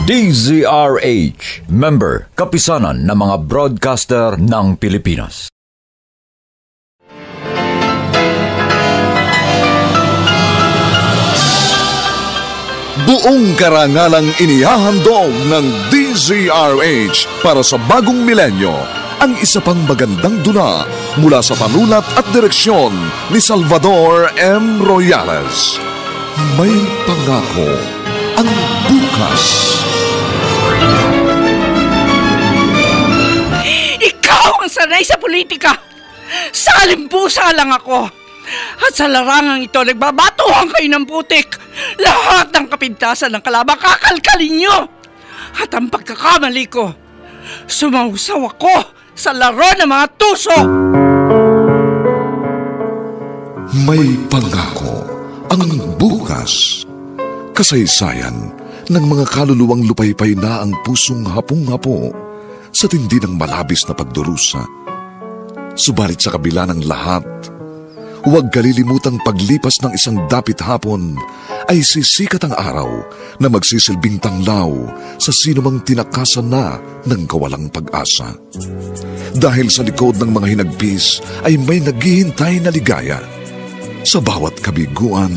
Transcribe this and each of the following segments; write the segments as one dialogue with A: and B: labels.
A: DZRH, member, kapisanan ng mga broadcaster ng Pilipinas.
B: Buong karangalang inihahandog ng DZRH para sa bagong milenyo ang isa pang magandang dula mula sa panulat at direksyon ni Salvador M. Royales. May pangako ang bukas.
C: Ikaw ang sanay sa politika! Salimpusa lang ako! At sa larangang ito, nagbabatuhan kayo ng putik! Lahat ng kapintasan ng kalaban, kakalkalin nyo! At ang pagkakamali ko, sumausaw ako sa laro ng mga tuso!
B: May pangako ang bukas. Kasaysayan ng mga kaluluwang lupaypay na ang pusong hapong-hapo sa tindi ng malabis na pagdurusa. Subalit sa kabila ng lahat, huwag kalilimutang paglipas ng isang dapit hapon ay sisikat ang araw na magsisilbing tanglaw sa sinumang tinakasan na ng kawalang pag-asa. Dahil sa likod ng mga hinagpis ay may naghihintay na ligaya. Sa bawat kabiguan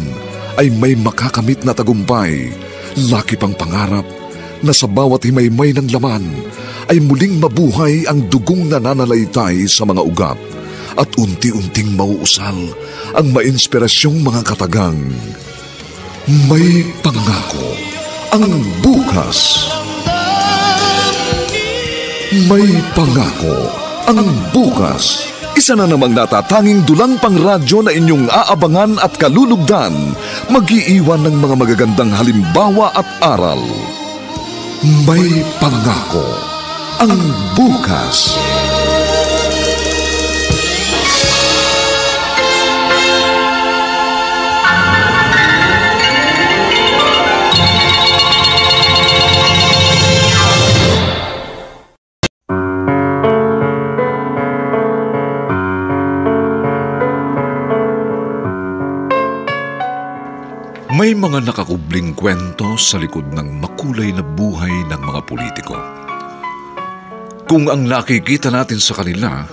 B: ay may makakamit na tagumpay, laki pang pangarap na sa bawat himaymay ng laman ay muling mabuhay ang dugong nananalaytay sa mga ugat at unti-unting mauusal ang mainspirasyong mga katagang. May pangako ang bukas. May pangako ang bukas. Isa na namang natatanging dulang pangradyo na inyong aabangan at kalulugdan, mag-iiwan ng mga magagandang halimbawa at aral. May pangako ang bukas. May mga nakakubling kwento sa likod ng makulay na buhay ng mga politiko. Kung ang nakikita natin sa kanila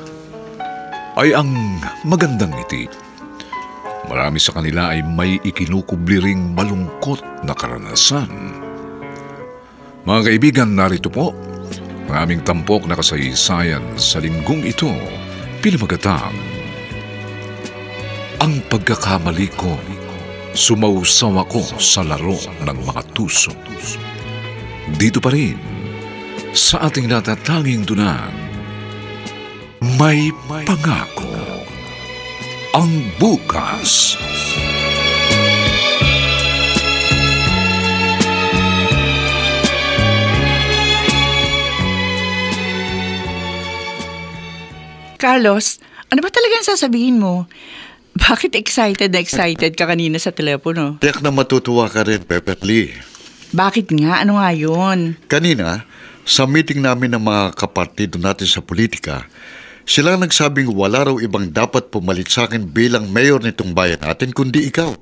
B: ay ang magandang ngiti, marami sa kanila ay may ikinukubli ring malungkot na karanasan. Mga kaibigan, narito po ang aming tampok na kasaysayan sa linggong ito, pinamagatang Ang Pagkakamali Ko. Sumausaw ako sa laro ng mga tuso. Dito pa rin, sa ating natatanging dunang, may pangako ang bukas.
C: Carlos, ano ba talagang sasabihin mo? Bakit excited ka kanina sa telepono?
D: Tiyak na matutuwa ka rin, Pepperly.
C: Bakit nga? Ano nga yun?
D: Kanina, sa meeting namin ng mga kapartido natin sa politika, sila nagsabing wala raw ibang dapat pumalit sa akin bilang mayor nitong bayan natin kundi ikaw.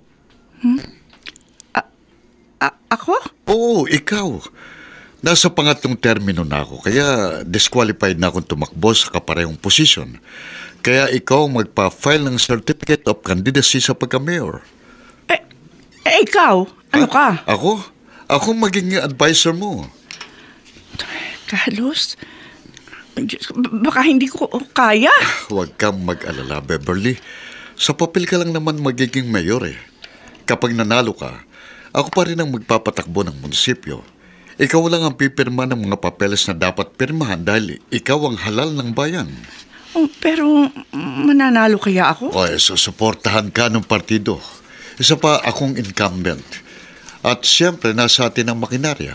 C: Ako?
D: Oo, ikaw. Nasa pangatlong termino na ako, kaya disqualified na akong tumakbo sa kaparehong posisyon. Kaya ikaw magpa-file ng Certificate of Candidacy sa pagka-mayor.
C: Ikaw? Ano ka?
D: Ako? Ako magiging advisor mo.
C: Carlos, baka hindi ko kaya.
D: Huwag kang mag-alala, Beverly. Sa papel ka lang naman magiging mayor eh. Kapag nanalo ka, ako pa rin ang magpapatakbo ng munisipyo. Ikaw lang ang pipirma ng mga papeles na dapat pirmahan dahil ikaw ang halal ng bayan.
C: Pero mananalo kaya ako?
D: Susuportahan ka ng partido. Isa pa akong incumbent. At siyempre, nasa atin ang makinarya.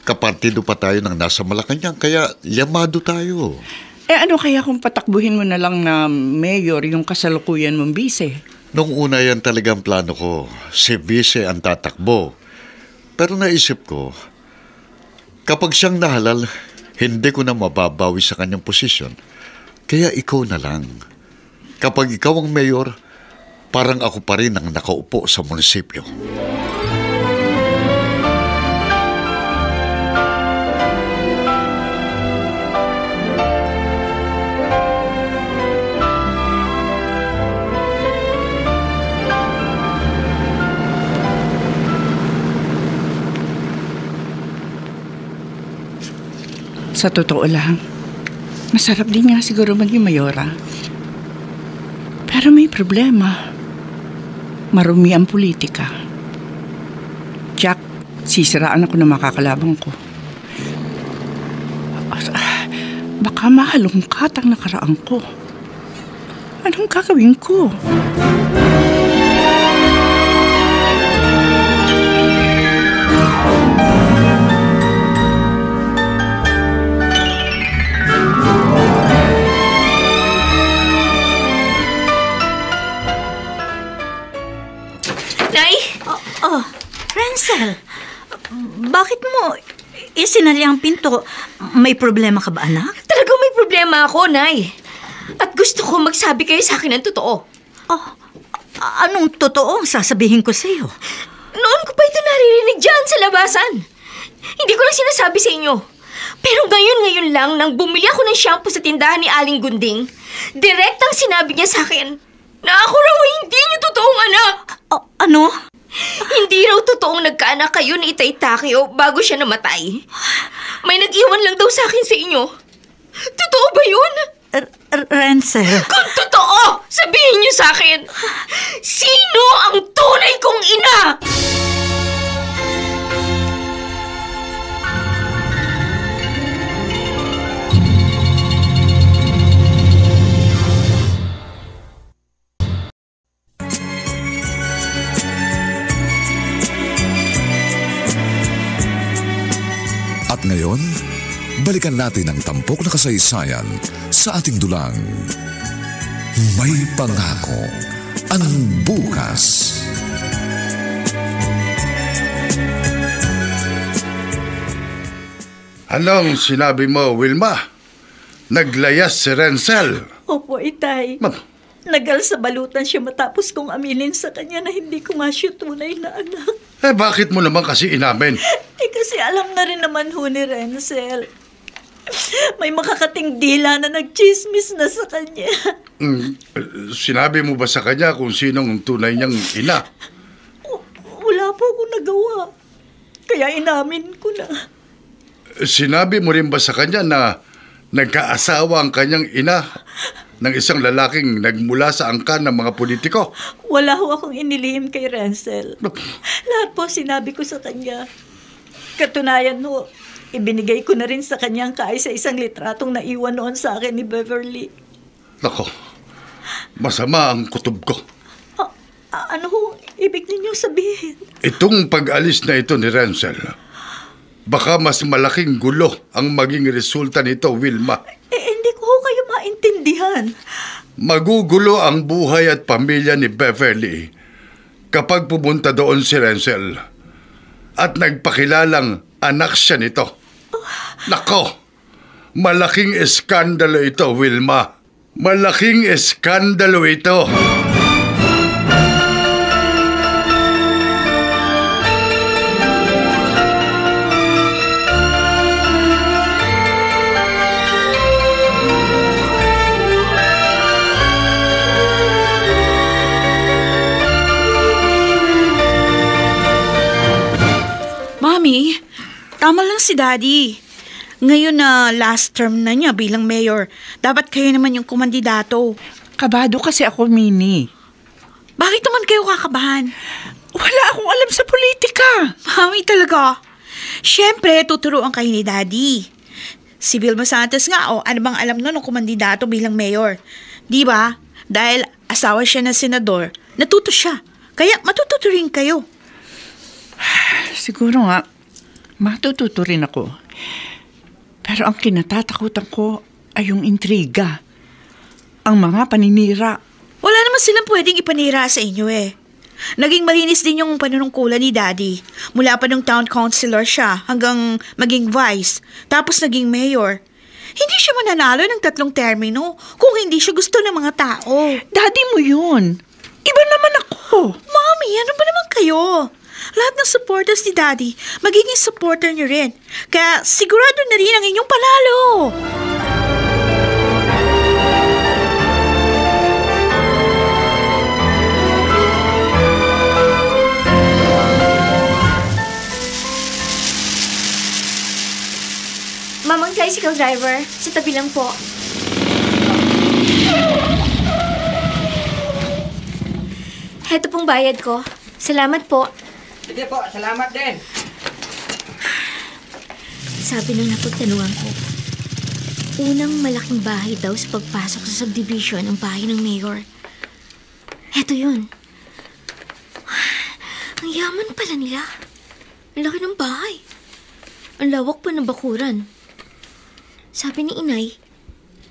D: Kapartido pa tayo ng nasa Malacanang, kaya yamado tayo.
C: Ano kaya kung patakbuhin mo na lang na mayor yung kasalukuyan mong bise?
D: Nung una yan talagang plano ko. Si bise ang tatakbo. Pero naisip ko, kapag siyang nahalal, hindi ko na mababawi sa kanyang posisyon. Kaya ikaw na lang. Kapag ikaw ang mayor, parang ako pa rin ang nakaupo sa munisipyo.
C: Sa totoo lang, masarap din nga siguro maging mayora. Pero may problema. Marumi ang politika. Jack, sisiraan ako ng makakalabang ko. Baka mahalungkat ang nakaraan ko. Anong gagawin ko?
E: Nay!
F: Renzel, bakit mo isinali ang pinto? May problema ka ba, anak?
E: Talagang may problema ako, Nay. At gusto ko magsabi kayo sa akin ng totoo.
F: Anong totoo ang sasabihin ko sa iyo?
E: Noon ko pa ito naririnig dyan sa labasan. Hindi ko lang sinasabi sa inyo. Pero ngayon lang nang bumili ako ng shampoo sa tindahan ni Aling Gunding, direktang sinabi niya sa akin na ako raw ay hindi niyo totoong anak.
F: Ano?
E: Hindi raw totoong nagkaanak kayo ni Itay Takeo bago siya namatay. May nag-iwan lang daw sa akin sa inyo. Totoo ba yun?
F: Renzel.
E: Kung totoo, sabihin niyo sa akin, sino ang tunay kong ina?
B: At ngayon, balikan natin ang tampok na kasaysayan sa ating dulang. May pangako ang bukas.
G: Anong sinabi mo, Wilma? Naglayas si Renzel.
F: Opo, Itay. Nagalsabalutan siya matapos kong aminin sa kanya na hindi ko nga siya tunay na anak.
G: Bakit mo naman kasi inamin?
F: Kasi alam na rin naman ho ni Renzel. May makakating dila na nagchismis na sa kanya.
G: Sinabi mo ba sa kanya kung sinong tunay niyang ina?
F: Wala po akong nagawa. Kaya inamin ko na.
G: Sinabi mo rin ba sa kanya na nagkaasawa ang kanyang ina ng isang lalaking nagmula sa angkan ng mga politiko?
F: Wala ho akong inilihim kay Renzel. Lahat po sinabi ko sa kanya. Katunayan ho, ibinigay ko na rin sa kanya ang kaisa-isang litratong naiwan noon sa akin ni Beverly.
G: Nako, masama ang kutob ko.
F: Ano ho ibig ninyong sabihin?
G: Itong pag-alis na ito ni Renzel, baka mas malaking gulo ang maging resulta nito, Wilma.
F: Hindi ko ho kayo maintindihan.
G: Magugulo ang buhay at pamilya ni Beverly kapag pumunta doon si Renzel at nagpakilalang anak siya nito. Nako, malaking eskandalo ito, Wilma. Malaking eskandalo ito.
F: Mami, tama lang si Daddy. Ngayon na last term na niya bilang mayor, dapat kayo naman yung kumandidato.
C: Kabado kasi ako, Minnie.
F: Bakit naman kayo kakabahan?
C: Wala akong alam sa politika.
F: Mami talaga. Siyempre, tuturuan kayo ni Daddy. Si Vilma Santos nga, ano bang alam nun ng kumandidato bilang mayor? Di ba? Dahil asawa siya ng senador, natuto siya. Kaya matututo rin kayo.
C: Siguro nga, matututo rin ako. Pero ang kinatatakutan ko ay yung intriga. Ang mga paninira.
F: Wala naman silang pwedeng ipanira sa inyo eh. Naging malinis din yung panunungkulan ni Daddy. Mula pa nung town councilor siya hanggang maging vice, tapos naging mayor. Hindi siya mananalo ng 3 termino kung hindi siya gusto ng mga tao.
C: Daddy mo yun. Iba naman ako.
F: Mami, ano ba naman kayo? Lahat ng supporters ni Daddy, magiging supporter niyo rin. Kaya sigurado na rin ang inyong panalo.
E: Mamang Clycie, tricycle driver. Sa tabi lang po. Heto pong bayad ko. Salamat po.
C: Sige po, salamat din.
E: Sabi ng napagtanungan ko, unang malaking bahay daw sa pagpasok sa subdivision ang bahay ng mayor. Heto yun. Ang yaman pala nila. Ang laki ng bahay. Ang lawak pa ng bakuran. Sabi ni inay,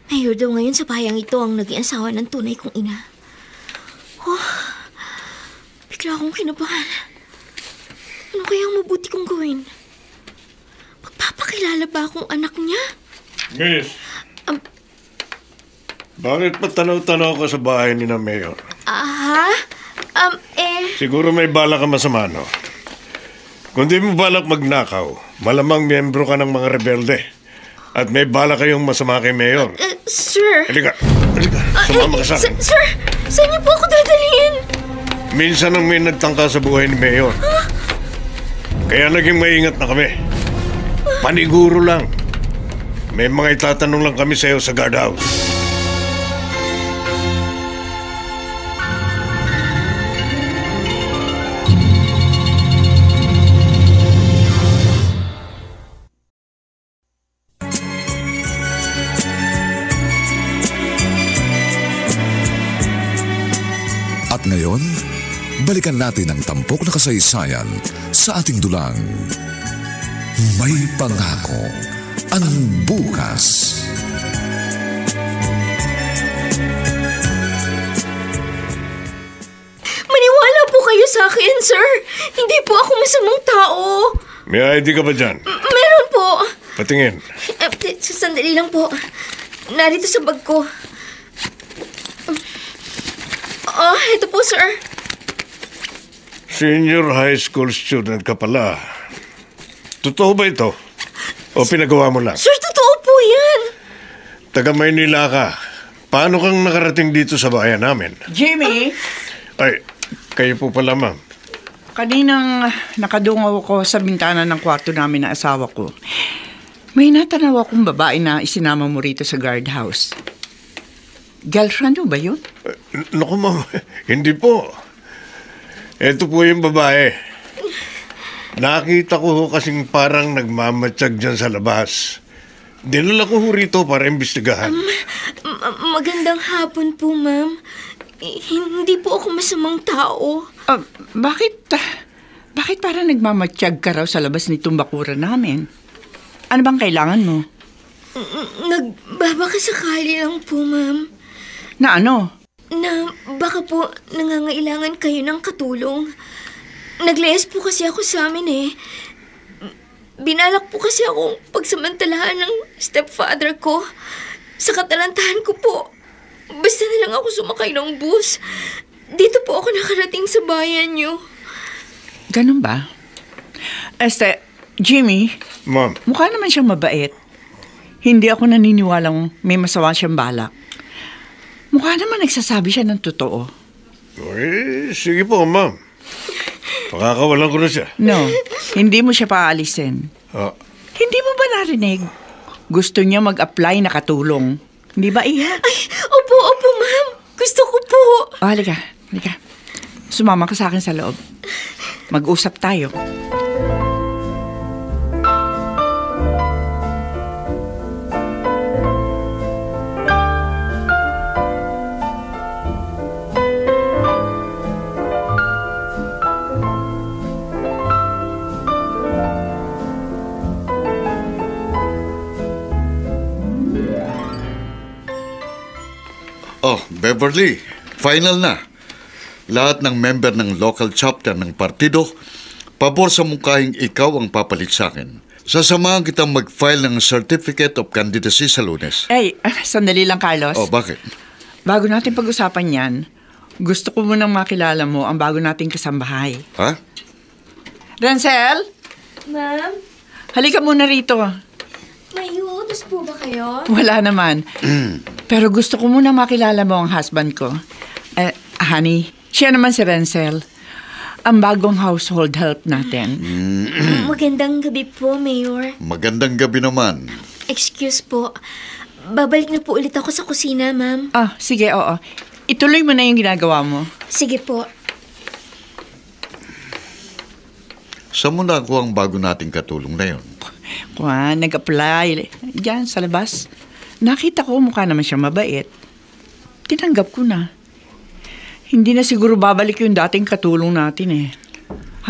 E: mayor daw ngayon sa bayang ito ang naging asawa ng tunay kong ina. Oh, bigla akong kinabahan. Ano kayang mabuti kong gawin? Magpapakilala ba akong anak niya?
H: Miss, bakit patanaw-tanaw ka sa bahay ni na Mayor? Siguro may balak ka masama, no? Kung di mo balak magnakaw, malamang miyembro ka ng mga rebelde. At may balak kayong masama kay Mayor.
E: Sir.
H: Halika, sumama ka sa akin.
E: Sir, saan niyo po ako dadalhin?
H: Minsan ang may nagtangka sa buhay ni Mayor. Kaya naging maingat na kami. Paniguro lang. May mga itatanong lang kami sa'yo sa guardhouse.
B: At ngayon, balikan natin ang tampok na kasaysayan sa ating dulang. May pangako ang bukas.
E: Maniwala po kayo sa akin, sir. Hindi po ako masamang tao.
H: May ID ka ba dyan?
E: Meron po.
H: Patingin.
E: Sandali lang po. Narito sa bag ko. Ito po, sir.
H: Senior high school student ka pala. Totoo ba ito? O pinagawa mo lang?
E: Sir, totoo po yan.
H: Taga Maynila ka. Paano kang nakarating dito sa bayan namin?
C: Jimmy,
H: Ay, kayo po pala, ma'am.
C: kaninang nakadungaw ko sa bintana ng kwarto namin na asawa ko, may natanaw akong babae na isinama mo rito sa guardhouse. Girlfriend mo ba yun?
H: Naku, ma'am. Hindi po. Ito po yung babae. Nakita ko ho kasing parang nagmamatsyag dyan sa labas. Dinala ko ho rito para imbestigahan.
E: Magandang hapon po, ma'am. Hindi po ako masamang tao.
C: Bakit parang nagmamatsyag ka raw sa labas nitong bakuran namin? Ano bang kailangan mo?
E: Nagbabakasakali lang po, ma'am.
C: Na ano?
E: Na baka po nangangailangan kayo ng katulong. Naglayas po kasi ako sa amin eh. Binalak po kasi akong pagsamantalahan ng stepfather ko. Sa katalantahan ko po, basta na lang ako sumakay ng bus. Dito po ako nakarating sa bayan niyo.
C: Ganun ba? Jimmy,
H: Ma'am,
C: mukha naman siyang mabait. Hindi ako naniniwalang may masama siyang balak. Mukha naman nagsasabi siya ng totoo.
H: sige po, ma'am. Pakakawalan ko na siya.
C: No, hindi mo siya paalisin. Hindi mo ba narinig? Gusto niya mag-apply na katulong. Hindi ba, Iha?
E: Ay, opo, ma'am. Gusto ko po.
C: Halika. Sumama ka sa akin sa loob. Mag-usap tayo.
D: Oh, Beverly, final na. Lahat ng member ng local chapter ng partido, pabor sa mukhaing ikaw ang papalit sa akin. Sasamahan kitang mag-file ng Certificate of Candidacy sa Lunes.
C: Sandali lang, Carlos.
D: Oh, bakit?
C: Bago natin pag-usapan yan, gusto ko munang makilala mo ang bago nating kasambahay.
D: Ha?
C: Rancel?
E: Ma'am,
C: Halika muna rito.
E: may utos po ba kayo?
C: Wala naman. Pero gusto ko muna makilala mo ang husband ko. Honey, siya naman si Rancel. Ang bagong household help natin.
E: Magandang gabi po, Mayor.
D: Magandang gabi naman.
E: Excuse po. Babalik na po ulit ako sa kusina, ma'am.
C: Sige, oo. Ituloy mo na yung ginagawa mo.
E: Sige po.
D: Saan mo nakuha ang bago nating katulong na yun?
C: Juan, nag-apply. Diyan, sa labas. Nakita ko mukha naman siya mabait. Tinanggap ko na. Hindi na siguro babalik yung dating katulong natin eh.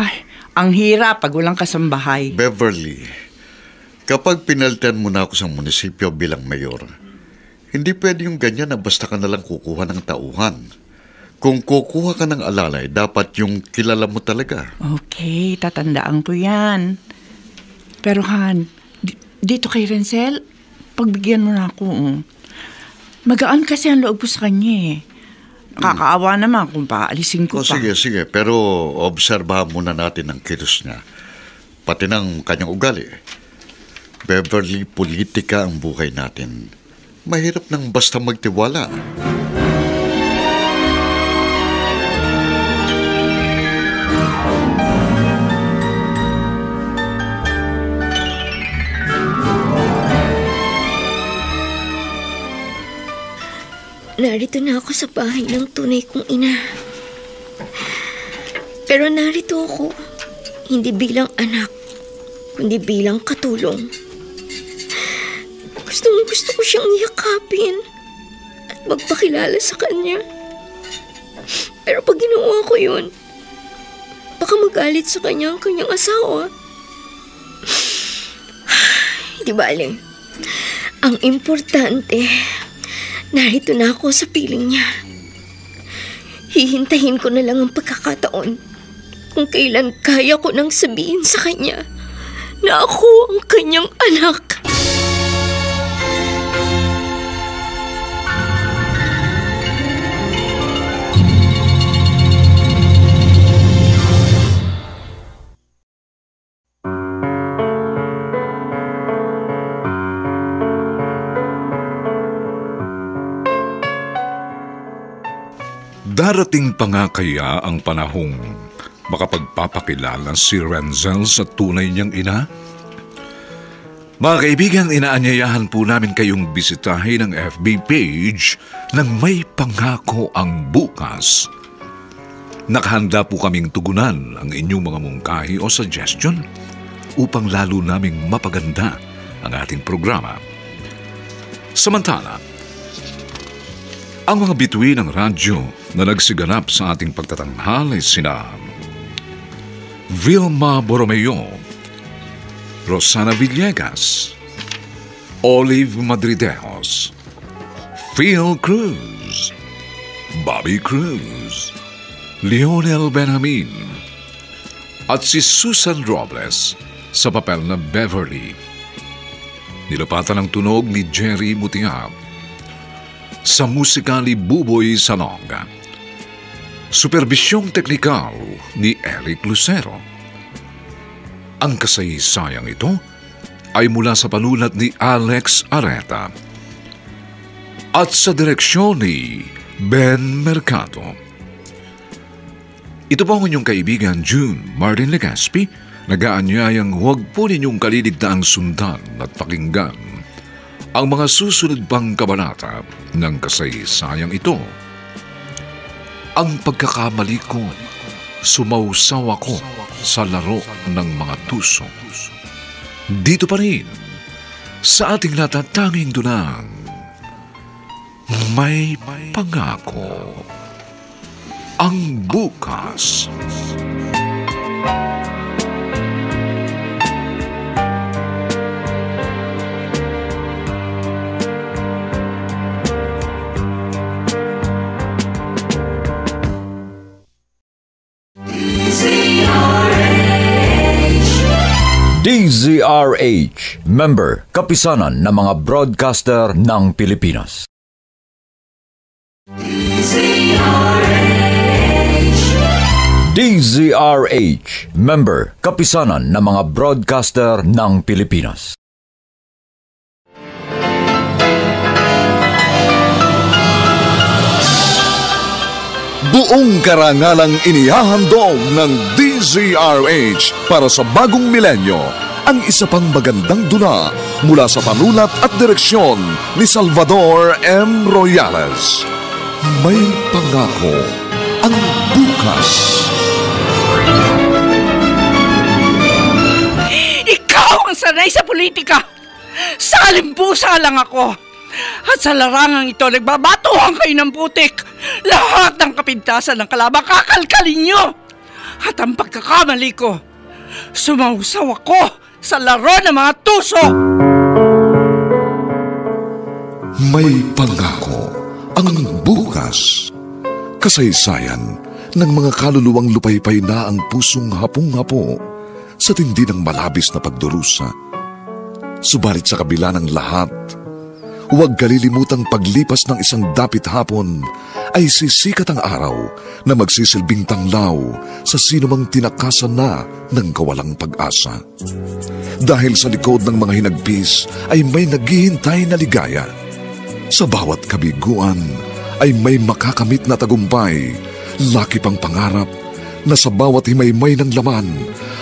C: Ay, ang hirap pag walang kasambahay.
D: Beverly, kapag pinalitan mo na ako sa munisipyo bilang mayor, hindi pwede yung ganyan na basta ka nalang kukuha ng tauhan. Kung kukuha ka ng alalay, dapat yung kilala mo talaga.
C: Okay, tatandaan ko yan. Pero Han, dito kay Renzel, pagbigyan mo na ako. Magaan kasi ang loob ko sa kanya eh. Kakaawa naman kung paalisin ko pa.
D: Sige. Pero obserbahan muna natin ang kilos niya. Pati ng kanyang ugali. Beverly, politika ang buhay natin. Mahirap nang basta magtiwala.
E: Narito na ako sa bahay ng tunay kong ina. Pero narito ako, hindi bilang anak, kundi bilang katulong. Gusto ko siyang yakapin at magpakilala sa kanya. Pero pag ginawa ko yun, baka magalit sa kanya ang kanyang asawa. Di bale, ang importante, narito na ako sa piling niya. Hihintayin ko na lang ang pagkakataon kung kailan kaya ko nang sabihin sa kanya na ako ang kanyang anak.
B: Darating pa nga kaya ang panahong makapagpapakilala si Renzel sa tunay niyang ina? Mga kaibigan, inaanyayahan po namin kayong bisitahin ang FB page ng May Pangako ang Bukas. Nakahanda po kaming tugunan ang inyong mga mungkahi o suggestion upang lalo naming mapaganda ang ating programa. Samantala, ang mga bituin ng radyo na nagsiganap sa ating pagtatanghal ay sina Vilma Borromeo, Rosana Villegas, Olive Madridejos, Phil Cruz, Bobby Cruz, Lionel Benjamin, at si Susan Robles sa papel na Beverly. Nilapatan ang tunog ni Jerry Mutiab. Sa musika ni Buboy Salong. Superbisyong teknikal ni Eric Lucero. Ang kasaysayang ito ay mula sa panulat ni Alex Areta at sa direksyon ni Ben Mercado. Ito po ang inyong kaibigan June Martin Legaspi, nag-aanyayang huwag po ninyong kaliligtaang sundan at pakinggan ang mga susunod pang kabanata ng kasaysayang ito. Ang pagkakamali ko, sumausaw ako sa laro ng mga tuso. Dito pa rin, sa ating natatanging dunang, May Pangako ang Bukas.
A: DZRH, member, kapisanan ng mga broadcaster ng Pilipinas. DZRH, member, kapisanan ng mga broadcaster ng Pilipinas.
B: Buong karangalang inihahandog ng DZRH para sa bagong milenyo ang isa pang magandang dula mula sa panulat at direksyon ni Salvador M. Royales. May pangako ang bukas.
C: Ikaw ang sanay sa politika! Salimbusa lang ako! At sa larangang ito, nagbabatuhan kayo ng putik! Lahat ng kapintasan ng kalaban, kakalkalin nyo! At ang pagkakamali ko, sumausaw ako sa laro ng mga tuso!
B: May pangako ang bukas. Kasaysayan ng mga kaluluwang lupaypay na ang pusong hapong-hapo sa tindi ng malabis na pagdurusa. Subalit sa kabila ng lahat, huwag kalilimutang paglipas ng isang dapit hapon ay sisikat ang araw na magsisilbing tanglaw sa sinumang tinakasan na ng kawalang pag-asa. Dahil sa likod ng mga hinagpis ay may naghihintay na ligaya. Sa bawat kabiguan ay may makakamit na tagumpay, laki pang pangarap na sa bawat himaymay ng laman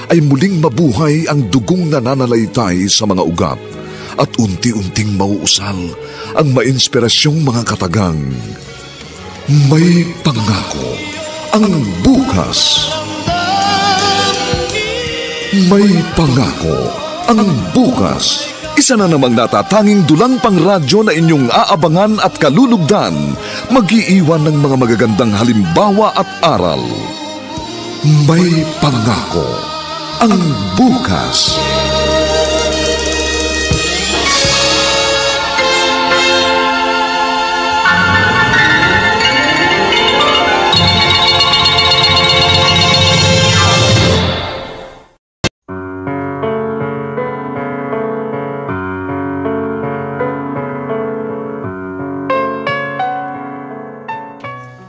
B: ay muling mabuhay ang dugong nananalaytay sa mga ugat at unti-unting mauusal ang mainspirasyong mga katagang. May pangako ang bukas. May pangako ang bukas. Isa na namang natatanging dulang pangradyo na inyong aabangan at kalulugdan, mag-iiwan ng mga magagandang halimbawa at aral. May pangako ang bukas.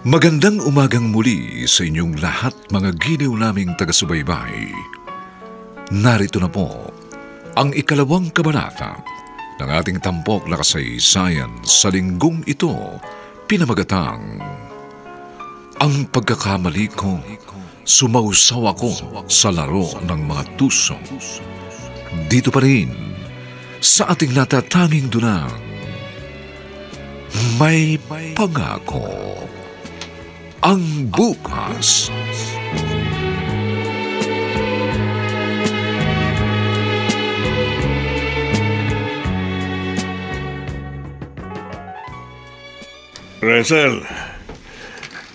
B: Magandang umagang muli sa inyong lahat, mga giliw naming taga-subaybay. Narito na po ang ikalawang kabanata ng ating tampok na kasaysayan sa linggong ito, pinamagatang Ang Pagkakamali Ko, Sumausaw Ako sa Laro ng Mga Tuso. Dito pa rin sa ating natatanging dunang May Pangako ang bukas.
H: Renzel,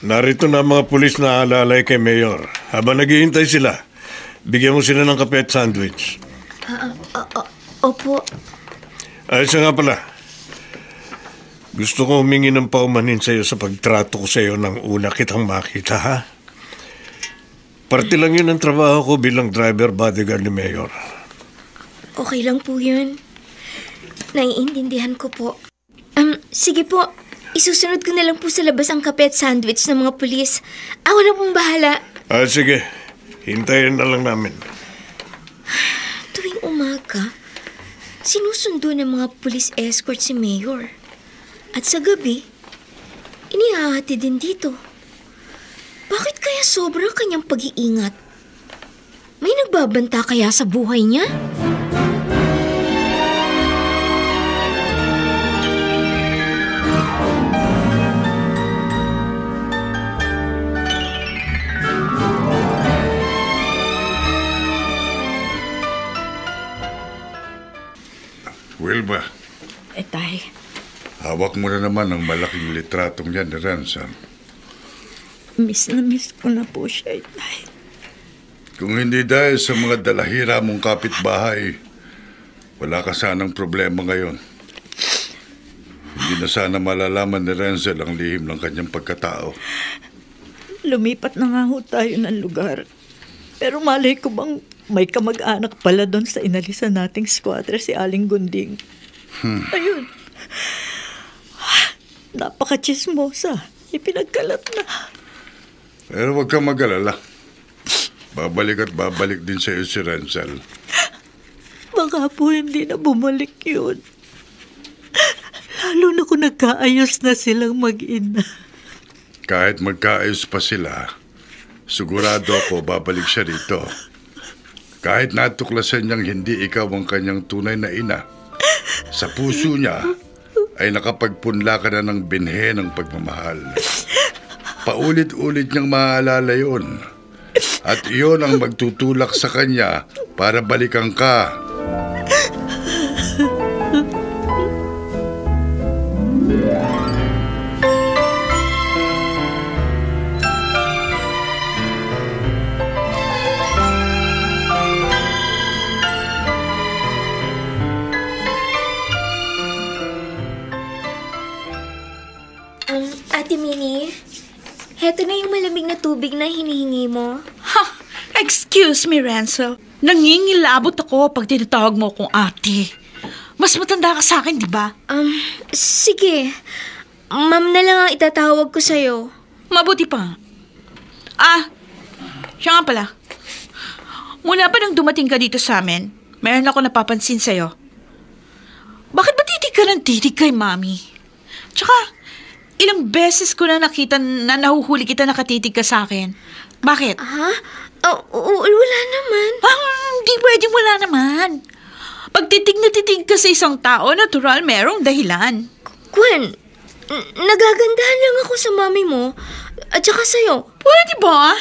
H: narito na ang mga pulis na alalay kay Mayor. Habang naghihintay sila, bigyan mo sila ng kape at sandwich.
E: Opo.
H: Ay, siya nga pala. Gusto ko humingi ng paumanhin sa iyo sa pagtrato ko sa iyo nang una kitang makita, ha? Parte lang yun ang trabaho ko bilang driver bodyguard ni Mayor.
E: Okay lang po yun. Naiintindihan ko po. Sige po. Isusunod ko na lang po sa labas ang kape at sandwich ng mga pulis. Ako na pong bahala.
H: Sige. Hintayin na lang namin.
E: Tuwing umaga, sinusundo ng mga pulis escort si Mayor. At sa gabi, inihahati din dito. Bakit kaya sobrang kanyang pag-iingat? May nagbabanta kaya sa buhay niya?
G: Wilma,
F: Tay.
G: hawak mo na naman ang malaking litratong yan ni Ransom.
F: Miss na miss ko na po siya, Tay.
G: Kung hindi dahil sa mga dalahira mong kapitbahay, wala ka sanang problema ngayon. Hindi na sana malalaman ni Renzel ang lihim ng kanyang pagkatao.
F: Lumipat na nga ho tayo ng lugar. Pero malay ko bang may kamag-anak pala doon sa inalisan nating squadra, si Aling Gunding. Ayun. Napaka-chismosa. Ipinagkalat na.
G: Pero huwag kang mag-alala. Babalik at babalik din sa iyo si Renzel.
F: Baka po hindi na bumalik yun. Lalo na kung nagkaayos na silang mag-ina.
G: Kahit magkaayos pa sila, sigurado ako babalik siya rito. Kahit natuklasan niyang hindi ikaw ang kanyang tunay na ina, sa puso niya ay nakapagpunla ka na ng binhe ng pagmamahal. Paulit-ulit niyang maaalala yun. At iyon ang magtutulak sa kanya para balikan ka.
E: Ate Minnie, heto na yung malamig na tubig na hinihingi mo.
F: Ha! Excuse me, Ransel. Nangingilabot ako pag tinatawag mo akong ate. Mas matanda ka sa akin, di ba?
E: Sige. Ma'am na lang ang itatawag ko sa'yo.
F: Mabuti pa. Siya nga pala. Mula pa nang dumating ka dito sa amin, meron ako napapansin sa'yo. Bakit ba titig ka ng titig kay Mami? Tsaka, ilang beses ko na nakita na nahuhuli kita nakatitig ka sa akin. Bakit?
E: Wala naman.
F: Hindi pwedeng wala naman. Pag titig na titig ka sa isang tao, natural merong dahilan.
E: Gwen, nagagandahan lang ako sa mami mo at saka sa'yo.
F: Pwede ba?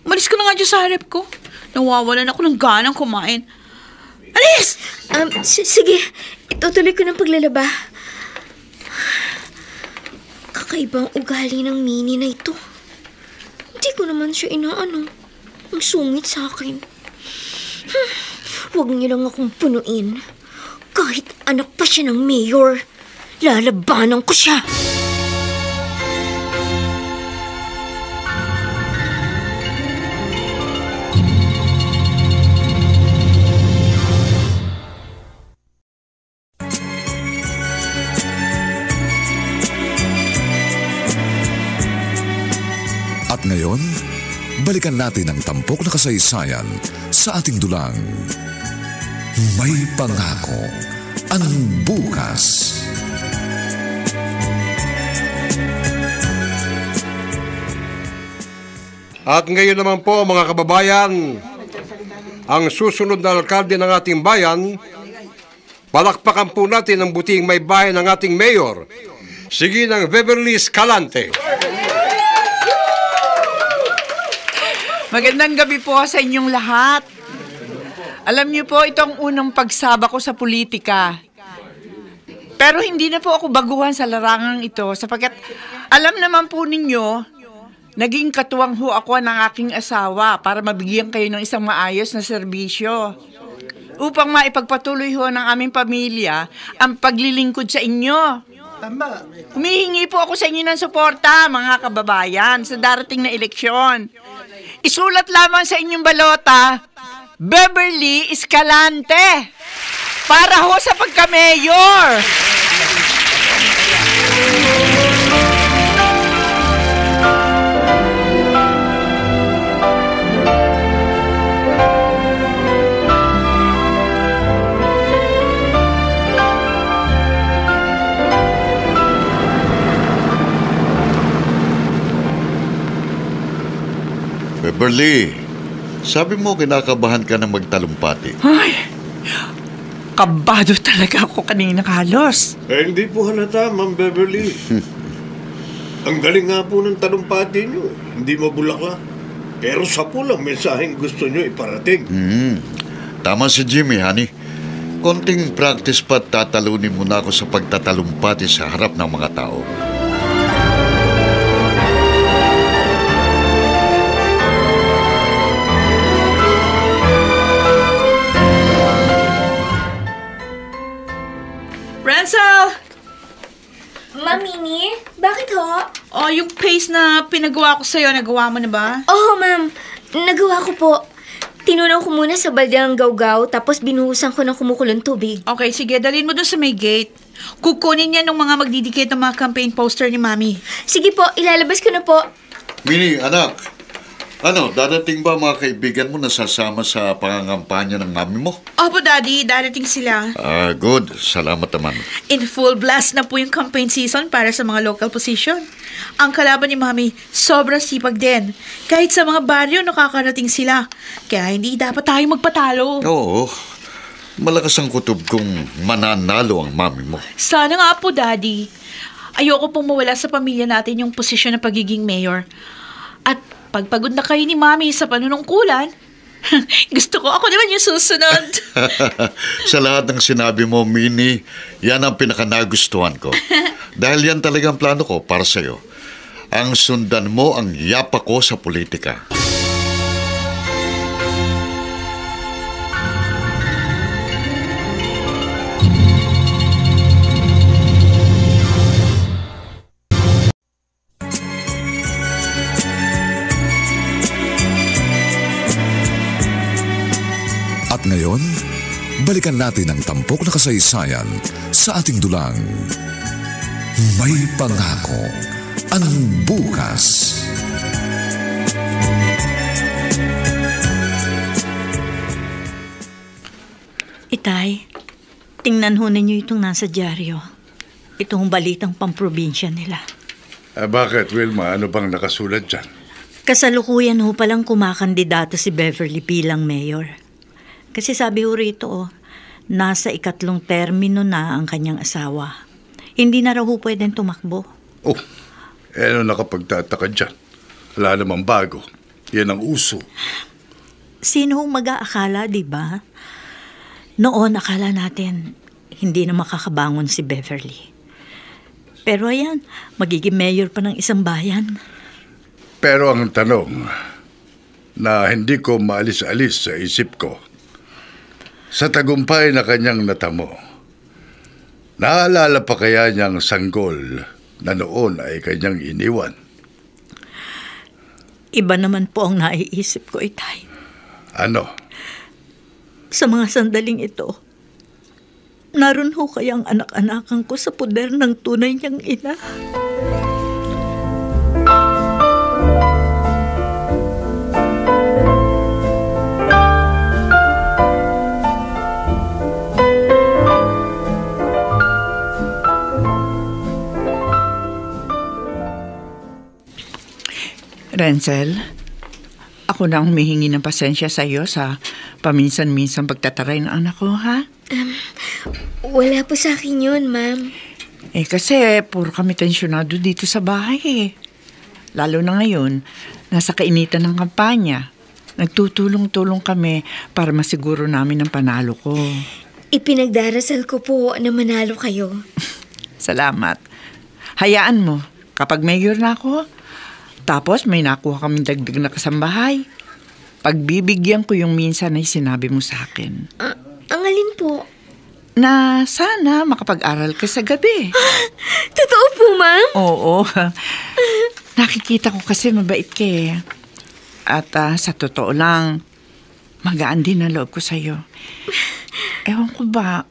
F: Malis ka na nga dyan sa harap ko. Nawawalan ako ng ganang kumain. Alis!
E: Sige, itutuloy ko ng paglalaba. Kakaibang ugali ng Minnie na ito. Hindi ko naman siya inaano. Ang sungit sa akin. Huwag niyo lang akong punuin. Kahit anak pa siya ng mayor, lalabanan ko siya.
B: At ngayon, balikan natin ang tampok na kasaysayan sa ating dulang. May pangako ang bukas.
H: At ngayon naman po mga kababayan, ang susunod na alkalde ng ating bayan, palakpakan po natin ang buting may bayan ng ating mayor, sige ng Beverly Escalante.
C: Magandang gabi po sa inyong lahat. Alam niyo po, ito ang unang pagsaba ko sa politika. Pero hindi na po ako baguhan sa larangang ito sapagkat alam naman po ninyo, naging katuwang ho ako ng aking asawa para mabigyan kayo ng isang maayos na serbisyo. Upang maipagpatuloy ho ng aming pamilya ang paglilingkod sa inyo. Tama. Humihingi po ako sa inyo ng suporta, mga kababayan, sa darating na eleksyon. Isulat lamang sa inyong balota, Beverly Escalante, para ho sa pagka-mayor.
D: Beverly, sabi mo kinakabahan ka na magtalumpati.
C: Ay, kabado talaga ako kanina, Carlos.
H: Hindi po halata, Ma'am Beverly. Ang galing nga po ng talumpati nyo. Hindi mabulaklak. Pero sa pulang mensaheng gusto nyo iparating.
D: Tama si Jimmy, honey. Konting practice pa tatalunin mo na ako sa pagtatalumpati sa harap ng mga tao.
F: Ransel!
E: Ma'am Minnie, bakit ho?
F: Yung paste na pinagawa ko sa'yo, nagawa mo na ba?
E: Oo, ma'am. Nagawa ko po. Tinunaw ko muna sa balde ang gawgaw, tapos binuhusan ko ng kumukulong tubig.
F: Okay, sige. Dalhin mo dun sa may gate. Kukunin niya ng mga magdidikit ng mga campaign poster ni Mami.
E: Sige po, ilalabas ko na po.
D: Minnie, anak. Ano, darating ba mga kaibigan mo na sasama sa pangangampanya ng mami mo?
F: Opo, Daddy. Darating sila.
D: Good. Salamat naman.
F: In full blast na po yung campaign season para sa mga local position. Ang kalaban ni Mami, sobrang sipag din. Kahit sa mga baryo, nakakarating sila. Kaya hindi dapat tayo magpatalo.
D: Oo. Malakas ang kutob kung mananalo ang mami mo.
F: Sana nga po, Daddy. Ayoko pong mawala sa pamilya natin yung posisyon ng pagiging mayor. At pagpagod na kayo ni Mami sa panunungkulan, gusto ko ako naman yung susunod.
D: Sa lahat ng sinabi mo, Minnie, yan ang pinakanagustuhan ko. Dahil yan talagang plano ko para sa'yo. Ang sundan mo ang yapa ko sa politika.
B: At ngayon, balikan natin ang tampok na kasaysayan sa ating dulang. May pangako ang bukas.
I: Itay, tingnan ho ninyo itong nasa dyaryo. Itong balitang pamprobinsya nila.
G: Bakit, Wilma? Ano bang nakasulat dyan?
I: Kasalukuyan ho palang kumakandidato si Beverly bilang mayor. Kasi sabi ho rito, nasa 2 termino na ang kanyang asawa. Hindi na raw ho pwedeng tumakbo.
G: Oh, ano nakapagtataka dyan? Wala namang bago. Yan ang uso.
I: Sino hong mag-aakala, di ba? Noon, akala natin hindi na makakabangon si Beverly. Pero ayan, magiging mayor pa ng isang bayan.
G: Pero ang tanong na hindi ko maalis-alis sa isip ko, sa tagumpay na kanyang natamo, naalala pa kaya niyang sanggol na noon ay kanyang iniwan?
I: Iba naman po ang naiisip ko, Itay.
G: Ano?
I: Sa mga sandaling ito, naroon ho kayang anak-anakan ko sa poder ng tunay niyang ina.
C: Renzel, ako na ang humihingi ng pasensya sa iyo sa paminsan-minsan pagtataray ng anak ko, ha?
E: Wala po sa akin yun, ma'am.
C: Kasi puro kami tensyonado dito sa bahay, eh. Lalo na ngayon, nasa kainitan ng kampanya. Nagtutulong-tulong kami para masiguro namin ang panalo ko.
E: Ipinagdarasal ko po na manalo kayo.
C: Salamat. Hayaan mo, kapag mayor na ako, tapos may nakuha kaming dagdag na kasambahay, pagbibigyan ko yung minsan ay sinabi mo sa akin.
E: Ang alin po?
C: Na sana makapag-aral ka sa gabi.
E: Totoo po, ma'am?
C: Oo. Nakikita ko kasi mabait ka, eh. At sa totoo lang, magaan din ang loob ko sa'yo. Ewan ko ba,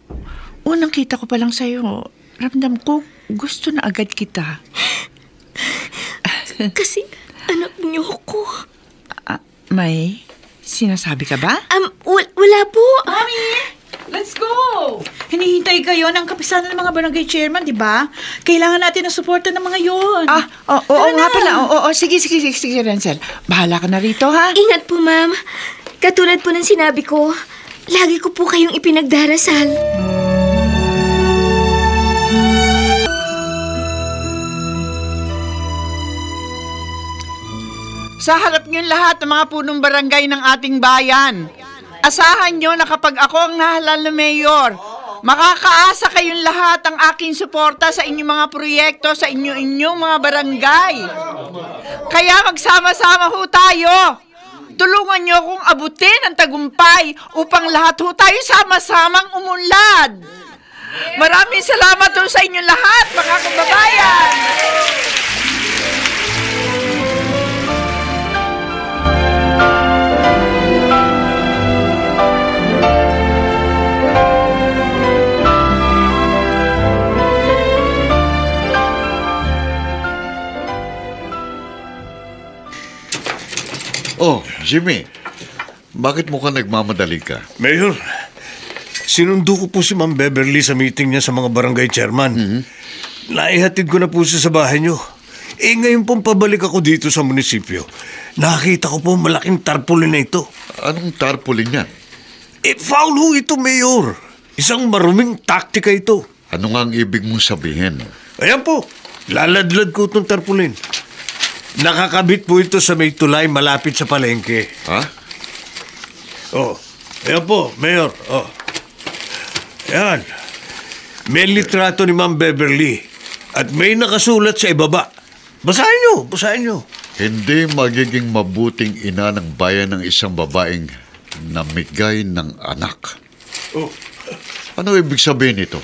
C: unang kita ko pa lang sa'yo, ramdam ko gusto na agad kita.
E: Kasi anak niyo ko.
C: May sinasabi ka ba?
E: Wala po.
F: Mami! Let's go! Hinihintay kayo ng kapisanan ng mga barangay chairman, di ba? Kailangan natin ng suporta ng mga yon.
C: Oo nga pala. Oo, sige, Renzel. Bahala ka na rito, ha?
E: Ingat po, ma'am. Katulad po ng sinabi ko, lagi ko po kayong ipinagdarasal.
C: Sa harap niyo lahat ng mga punong barangay ng ating bayan, asahan niyo na kapag ako ang nahalal na mayor, makakaasa kayong lahat ang aking suporta sa inyong mga proyekto sa inyong mga barangay. Kaya magsama-sama ho tayo. Tulungan niyo akong abutin ang tagumpay upang lahat ho tayo sama-samang umunlad. Maraming salamat ho sa inyong lahat, mga kababayan.
D: Oh, Jimmy, bakit mukhang nagmamadali ka?
H: Mayor, sinundo ko po si Ma'am Beverly sa meeting niya sa mga barangay chairman. Naihatid ko na po siya sa bahay niyo. Ngayon pong pabalik ako dito sa munisipyo. Nakita ko po malaking tarpaulin na ito.
D: Anong tarpaulin yan?
H: Foul ho ito, Mayor. Isang maruming taktika ito.
D: Ano nga ang ibig mong sabihin?
H: Ayan po, laladlad ko itong tarpaulin. Nakakabit po ito sa may tulay malapit sa palengke.
D: Ha?
H: Oh, ayan po, Mayor. Oh. Ayan. May litrato ni Ma'am Beverly at may nakasulat sa ibaba. Basahin nyo.
D: Hindi magiging mabuting ina ng bayan ng isang babaeng namigay ng anak.
H: Oh.
D: Ano ibig sabihin nito?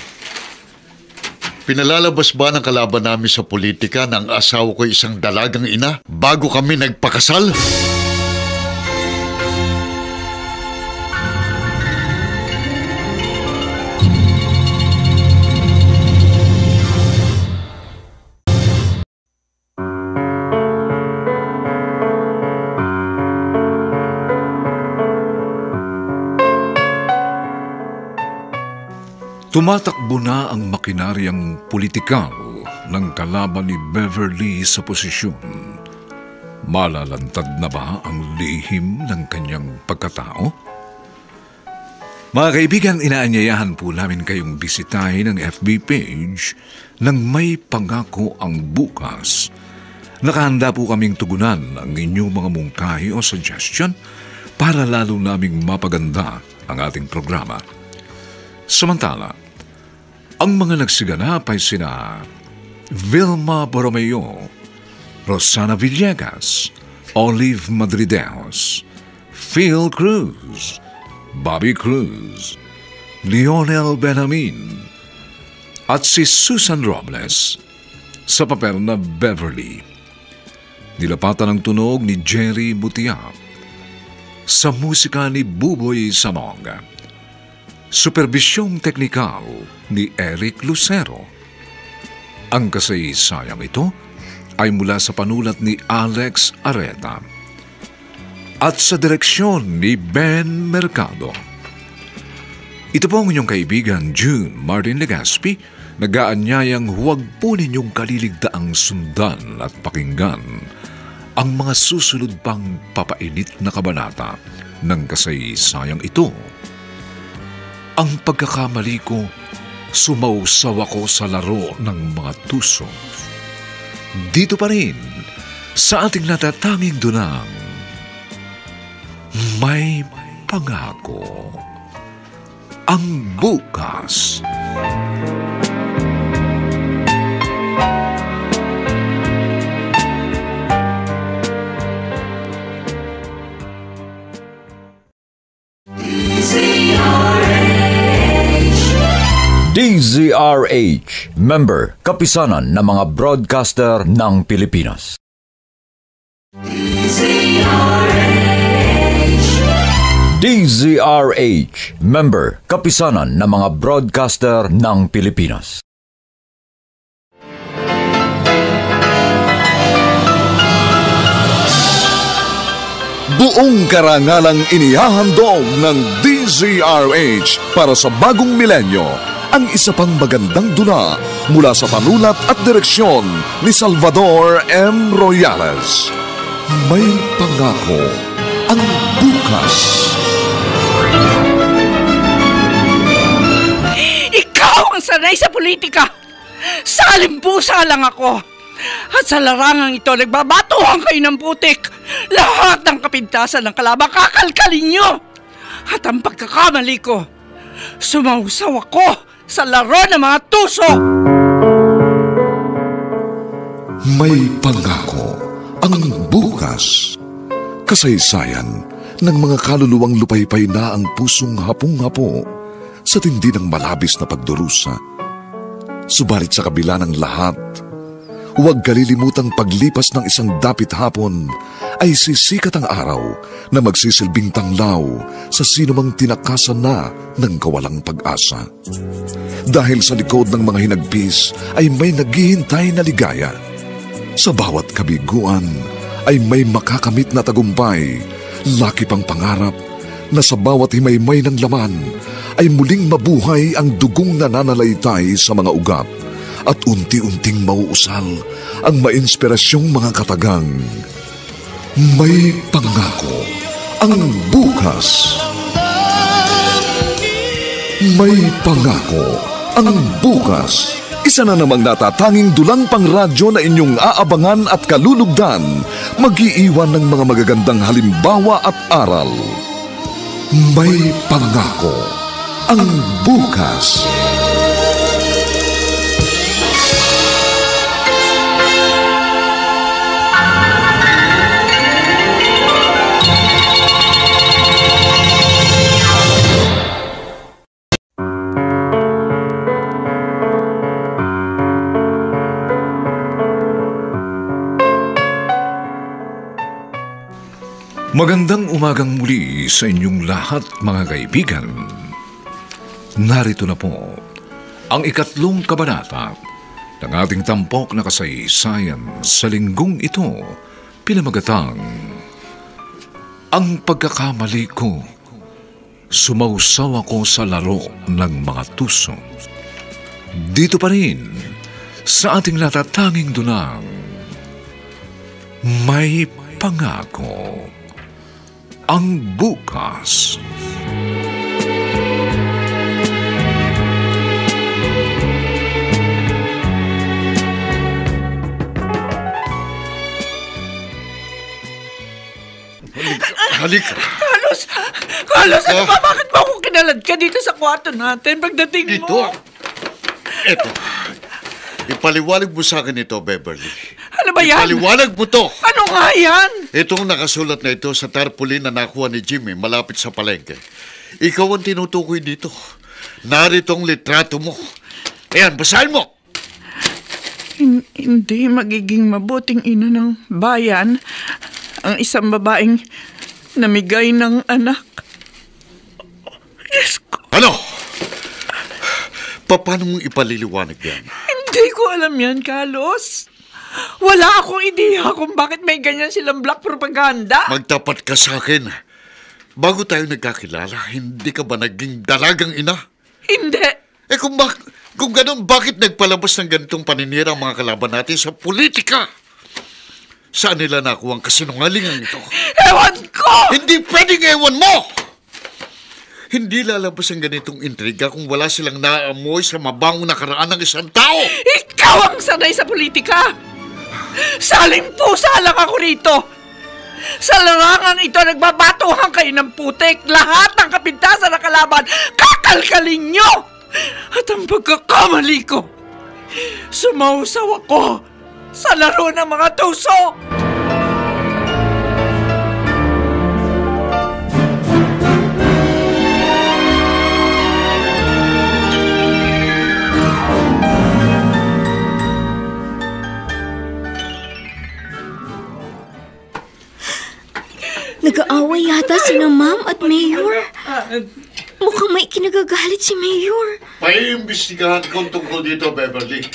D: Pinalalabas ba ng kalaban namin sa politika na ang asawa ko isang dalagang ina bago kami nagpakasal?
B: Tumatakbo na ang makinaryang politikal ng kalaban ni Beverly sa posisyon. Malalantad na ba ang lihim ng kanyang pagkatao? Mga kaibigan, inaanyayahan po namin kayong bisitahin ang FB page ng May Pangako ang Bukas. Nakahanda po kaming tugunan ang inyong mga mungkahi o suggestion para lalo naming mapaganda ang ating programa. Samantala, ang mga nagsiganap ay sina Vilma Borromeo, Rosana Villegas, Olive Madrideos, Phil Cruz, Bobby Cruz, Lionel Benjamin, at si Susan Robles sa papel na Beverly. Nilapatan ang tunog ni Jerry Butiap, sa musika ni Buboy Samong. Superbisyong teknikal ni Eric Lucero. Ang kasaysayang ito ay mula sa panulat ni Alex Areta at sa direksyon ni Ben Mercado. Ito po ang inyong kaibigan June Martin Legaspi, nag-aanyayang huwag po ninyong kaliligdaang sundan at pakinggan ang mga susunod pang papainit na kabanata ng kasaysayang ito. Ang pagkakamali ko, sumausaw ako sa laro ng mga tuso. Dito pa rin, sa ating natatanging dunang, May Pangako ang Bukas.
A: DZRH, member, kapisanan ng mga broadcaster ng Pilipinas. DZRH, member, kapisanan ng mga broadcaster ng Pilipinas.
B: Buong karangalang inihahandog ng DZRH para sa bagong milenyo ang isa pang magandang dula mula sa panulat at direksyon ni Salvador M. Royales. May Pangako ang Bukas.
C: Ikaw ang sanay sa politika! Salimpusa lang ako! At sa larangang ito, nagbabatuhan kayo ng putik! Lahat ng kapintasan ng kalaban, kakalkalin nyo! At ang pagkakamali ko, sumausaw ako sa laro ng mga tuso!
B: May Pangako ang Bukas. Kasaysayan ng mga kaluluwang lupaypay na ang pusong hapong-hapo sa tindi ng malabis na pagdurusa. Subalit sa kabila ng lahat, huwag kalilimutang paglipas ng isang dapit hapon ay sisikat ang araw na magsisilbing tanglaw sa sinumang tinakasan na ng kawalang pag-asa. Dahil sa likod ng mga hinagpis ay may naghihintay na ligaya. Sa bawat kabiguan ay may makakamit na tagumpay. Laki pang pangarap na sa bawat himaymay ng laman ay muling mabuhay ang dugong nananalaytay sa mga ugat at unti-unting mauusal ang mainspirasyong mga katagang. May pangako ang bukas. May pangako ang bukas. Isa na namang natatanging dulang pangradyo na inyong aabangan at kalulugdan, mag-iiwan ng mga magagandang halimbawa at aral. May pangako ang bukas. Magandang umagang muli sa inyong lahat, mga kaibigan. Narito na po ang 3 kabanata ng ating tampok na kasaysayan sa linggong ito, pinamagatang Ang Pagkakamali Ko. Sumausaw ako sa laro ng mga tuso. Dito pa rin sa ating natatanging dunang May Pangako ang bukas.
D: Halika.
C: Carlos, ano ba? Bakit mo ako kinalad ka dito sa kwarto natin pagdating
D: Dito.
C: mo?
D: Eto. Ipaliwanag mo sa akin ito, Beverly.
C: Ano ba yan?
D: Ipaliwanag mo to.
C: Ano nga yan?
D: Itong nakasulat na ito sa tarpaulin na nakuha ni Jimmy malapit sa palengke. Ikaw ang tinutukoy dito. Narito ang litrato mo. Ayan, basahin mo.
C: Hindi magiging mabuting ina ng bayan ang isang babaeng namigay ng anak. Diyos ko.
D: Ano? Paano mong ipaliliwanag yan?
C: Hindi ko alam yan, Carlos. Wala akong ideya kung bakit may ganyan silang black propaganda.
D: Magtapat ka sa akin. Bago tayo nagkakilala, hindi ka ba naging dalagang ina?
C: Hindi.
D: Kung ganun, bakit nagpalabas ng ganitong paninira ang mga kalaban natin sa politika? Saan nila nakuha ang kasinungalingan ito?
C: Ewan ko!
D: Hindi pwedeng ewan mo! Hindi lalabas ang ganitong intriga kung wala silang naamoy sa mabangong nakaraan ng isang tao.
C: Ikaw ang sanay sa politika! Saling-pusa lang ako rito! Sa larangang ito, nagbabatuhan kayo ng putik. Lahat ng kapintasan na kalaban, kakalkalin nyo! At ang pagkakamali ko, sumausaw ako sa laro ng mga tuso!
E: Nag-aaway yata sina Ma'am at Mayor. Mukhang may kinagagalit si Mayor.
D: Paiimbestigahan ko tungkol dito, Beverly.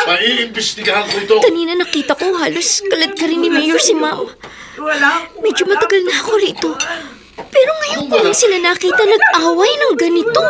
D: Paiimbestigahan ko ito.
E: Kanina nakita ko halos kalat ka rin ni Mayor si Ma'am. Medyo matagal na ako rito. Pero ngayon ko lang sila nakita nag-away ng ganito.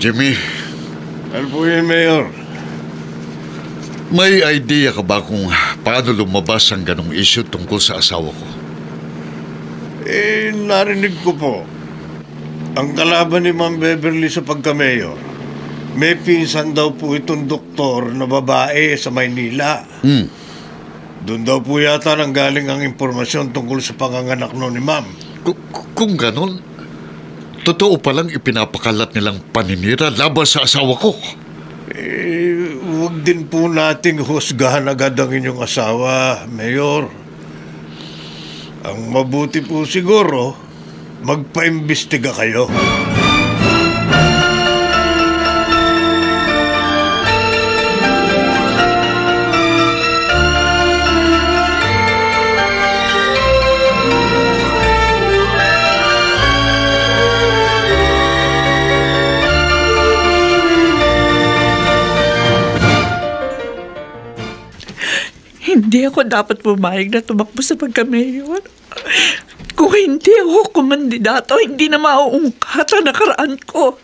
D: Jimmy.
H: Ano po yun, Mayor?
D: May idea ka ba kung paano lumabas ang ganong issue tungkol sa asawa ko?
H: Narinig ko po. Ang kalaban ni Ma'am Beverly sa pagka-mayor, may pinsan daw po itong doktor na babae sa Maynila. Doon daw po yata nanggaling ang impormasyon tungkol sa panganganak noon ni Ma'am.
D: Kung ganon, totoo palang ipinapakalat nilang paninira laban sa asawa ko.
H: Huwag din po nating husgahan agad ang inyong asawa, Mayor. Ang mabuti po siguro, magpaimbestiga kayo.
C: Hindi ako dapat pumayag na tumakbo sa pagka-mayor. Kung hindi ako kumandidato, hindi na mauungkat ang nakaraan ko.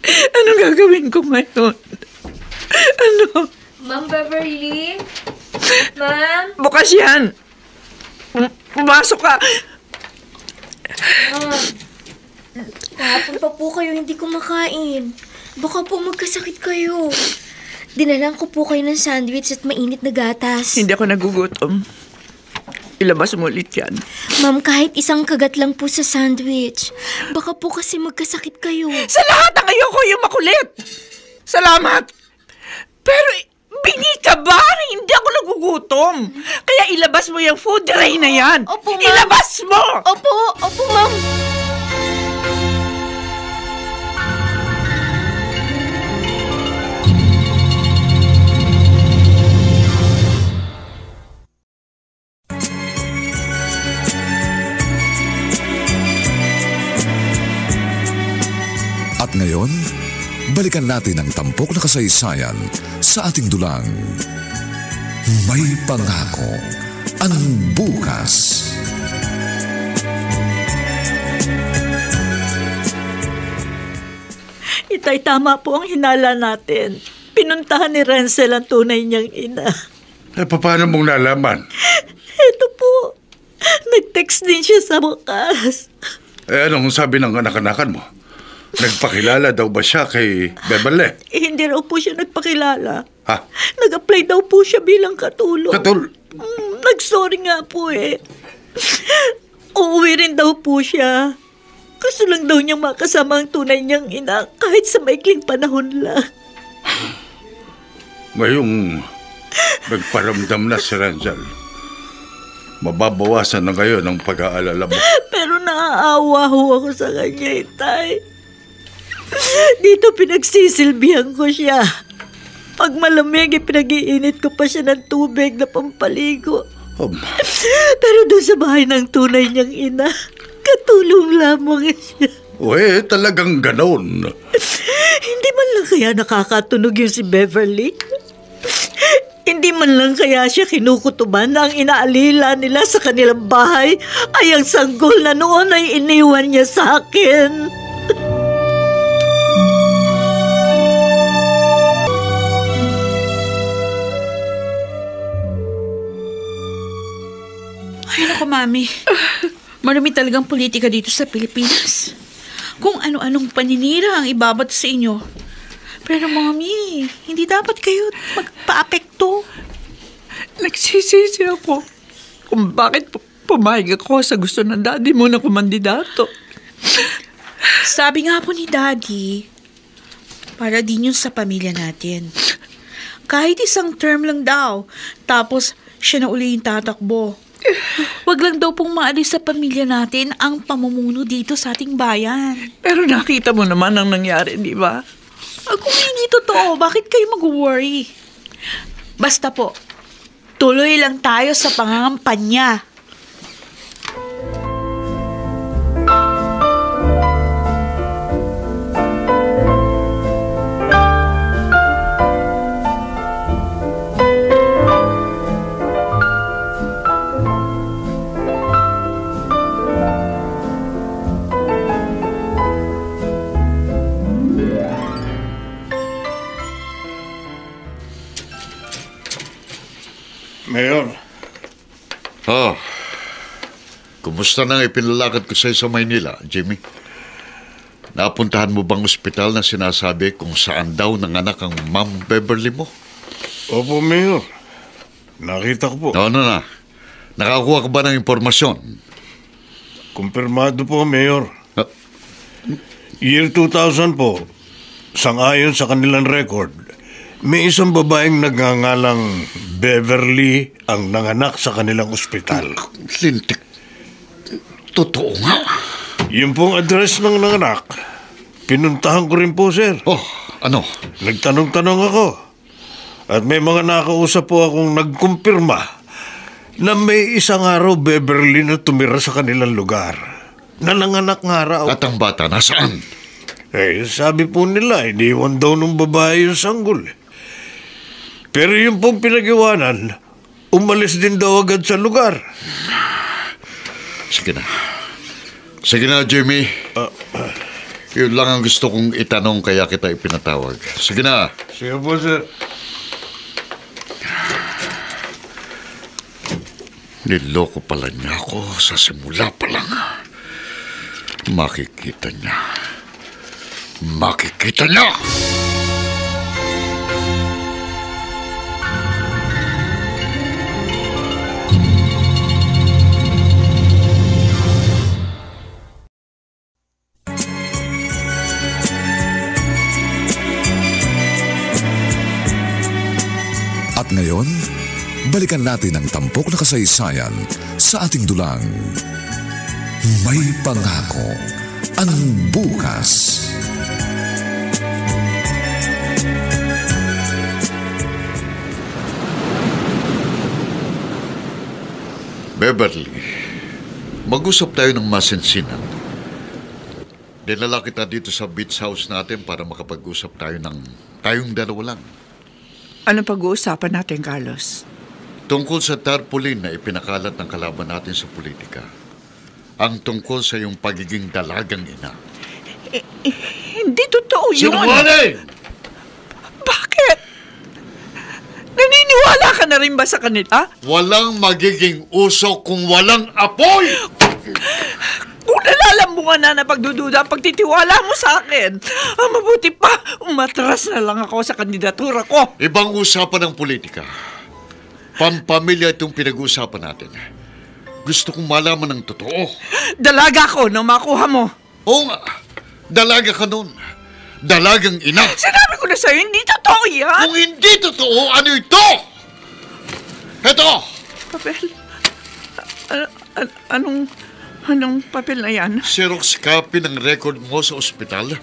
C: Anong gagawin ko ngayon? Ano?
E: Ma'am Beverly? Ma'am?
C: Bukas yan! Pumasok ka!
E: Ma'am, kahapon pa po kayo hindi kumakain. Baka po magkasakit kayo. Dinalan ko po kayo ng sandwich at mainit na gatas.
C: Hindi ako nagugutom. Ilabas mo ulit yan.
E: Ma'am, kahit isang kagat lang po sa sandwich. Baka po kasi magkasakit kayo.
C: Sa lahat ng ayoko yung makulit! Salamat! Pero bingi ka ba? Hindi ako nagugutom. Kaya ilabas mo yung food tray na yan.
E: Opo, ma'am.
C: Ilabas mo!
E: Opo, ma'am.
B: At ngayon, balikan natin ang tampok na kasaysayan sa ating dulang. May pangako ang bukas.
I: Itay, tama po ang hinala natin. Pinuntahan ni Renzel ang tunay niyang ina.
G: Paano mong nalaman?
I: Ito po, nag-text din siya sa bukas.
G: Anong sabi ng anak-anakan mo? Nagpakilala daw ba siya kay Beverly?
I: Hindi raw po siya nagpakilala.
G: Ha?
I: Nag-apply daw po siya bilang katulong. Nag-sorry nga po eh. Uuwi rin daw po siya. Gusto lang daw niyang makasama ang tunay niyang ina kahit sa maikling panahon lang.
G: Ngayong nagparamdam na si Renzel, mababawasan na ngayon ang pag-aalala mo.
I: Pero naaawa ho ako sa kanya, Itay. Dito pinagsisilbihan ko siya. Pag malamig, pinag-iinit ko pa siya ng tubig na pampaligo. Pero doon sa bahay ng tunay niyang ina, katulong lamang siya.
G: Talagang ganon.
I: Hindi man lang kaya nakakatunog yung si Beverly? Hindi man lang kaya siya kinukutuban na ang inaalila nila sa kanilang bahay ay ang sanggol na noon ay iniwan niya sa akin.
F: Ay, naku, Mami. Marami talagang politika dito sa Pilipinas. Kung ano-anong paninira ang ibabat sa inyo. Pero, Mami, hindi dapat kayo magpa-apekto.
C: Nagsisisi ako kung bakit pumayag ako sa gusto ng daddy mo na kumandidato.
F: Sabi nga po ni Daddy, para din yun sa pamilya natin. Kahit isang term lang daw, tapos siya na uli yung tatakbo. Wag lang daw pong maalis sa pamilya natin ang pamumuno dito sa ating bayan.
C: Pero nakita mo naman ang nangyari, di ba?
F: Kung hindi totoo, bakit kayo mag-worry? Basta po, tuloy lang tayo sa pangangampanya.
H: Mayor.
D: Kumusta na ipinlalakad ko sa'yo sa Maynila, Jimmy? Napuntahan mo bang ospital na sinasabi kung saan daw nanganak ang Ma'am Beverly mo?
H: Opo, Mayor. Nakita ko po.
D: Ano na? Nakakuha ka ba ng impormasyon?
H: Kumpirmado po, Mayor. Year 2000 po, sangayon sa kanilang record, may isang babaeng nagngangalang Beverly ang nanganak sa kanilang ospital.
D: Lintik. Totoo nga.
H: Yung pong address ng nanganak, pinuntahan ko rin po, sir.
D: Ano?
H: Nagtanong-tanong ako. At may mga nakausap po akong nagkumpirma na may isang araw Beverly na tumira sa kanilang lugar. Na nanganak nga raw.
D: At ang bata nasaan?
H: Sabi po nila, iniwan daw ng babae yung sanggol. Pero yung pong pinag-iwanan, umalis din daw agad sa lugar.
D: Sige na. Sige na, Jimmy. Yun lang ang gusto kong itanong kaya kita ipinatawag. Sige na.
H: Sige po, sir.
D: Niloko pala niya ako sa simula pa lang. Makikita niya. Makikita niya!
B: At ngayon, balikan natin ang tampok na kasaysayan sa ating dulang. May pangako ang bukas.
D: Beverly, mag-usap tayo ng masinsinan. Dinala kita dito sa beach house natin para makapag-usap tayo ng tayong dalawa lang.
C: Anong pag-uusapan natin, Carlos?
D: Tungkol sa tarpaulin na ipinakalat ng kalaban natin sa politika. Ang tungkol sa iyong pagiging dalagang ina.
C: Hindi totoo yun.
D: Sinungaling!
C: Bakit? Naniniwala ka na rin ba sa kanila?
D: Walang magiging usok kung walang apoy!
C: Kung nalalambukan na pagdududa ang pagtitiwala mo sa akin, mabuti pa, umatras na lang ako sa kandidatura ko.
D: Ibang usapan ng politika. Pampamilya itong pinag-uusapan natin. Gusto kong malaman ng totoo.
C: Dalaga ko nang makuha mo.
D: Oo nga, dalaga ka nun. Dalagang ina.
C: Sinabi ko na sa'yo, hindi totoo yan.
D: Kung hindi totoo, ano ito? Ito!
C: Papel? Anong papel na yan?
D: Xerox copy ng record mo sa ospital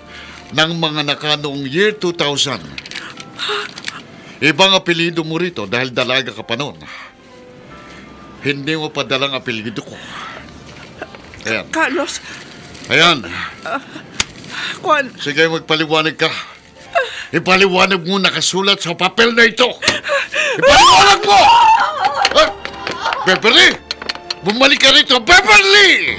D: ng mga noong year 2000. Ibang apelido mo rito dahil dalaga ka pa noon. Hindi mo pa dalang apelido ko. Ayan.
C: Carlos.
D: Ayan.
C: Juan.
D: Sige, magpaliwanag ka. Ipaliwanag mo nakasulat sa papel na ito. Ipaliwanag mo! Beverly! Bumalik ka rito, Beverly!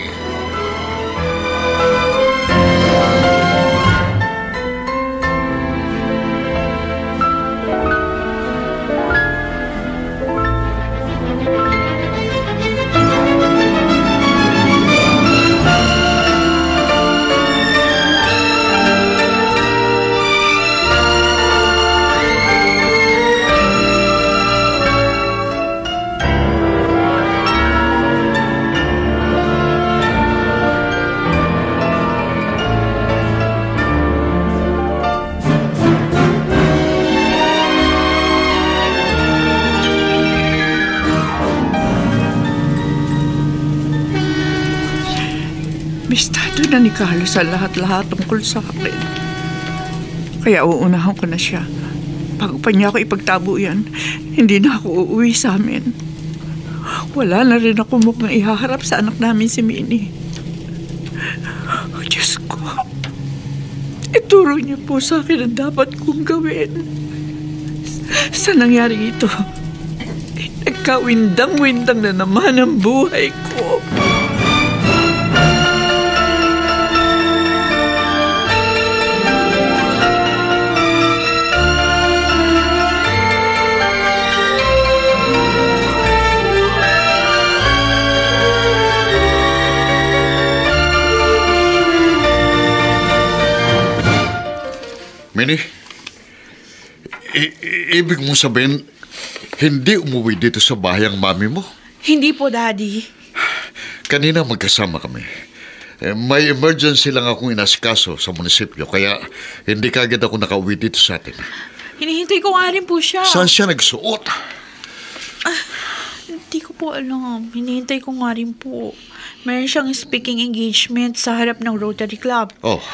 C: Bistado na ni Carlos sa lahat-lahat tungkol sa akin. Kaya uunahan ko na siya. Bago pa niya ako ipagtabo yan, hindi na ako uuwi sa amin. Wala na rin ako mukhang ihaharap sa anak namin si Minnie. Oh, Diyos ko. Ituro niyo po sa akin ang dapat kong gawin. Sa nangyaring ito, nagkawindang-windang na naman ang buhay ko.
D: Minnie, ibig mo sabihin, hindi umuwi dito sa bahay ang mami mo?
F: Hindi po, Daddy.
D: Kanina magkasama kami. May emergency lang akong inasikaso sa munisipyo, kaya hindi kagad ako nakauwi dito sa atin.
F: Hinihintay ko nga rin po siya.
D: Saan siya nagsuot?
F: Hindi ko po alam. Hinihintay ko nga rin po. Mayroon siyang speaking engagement sa harap ng Rotary Club.
D: Oh.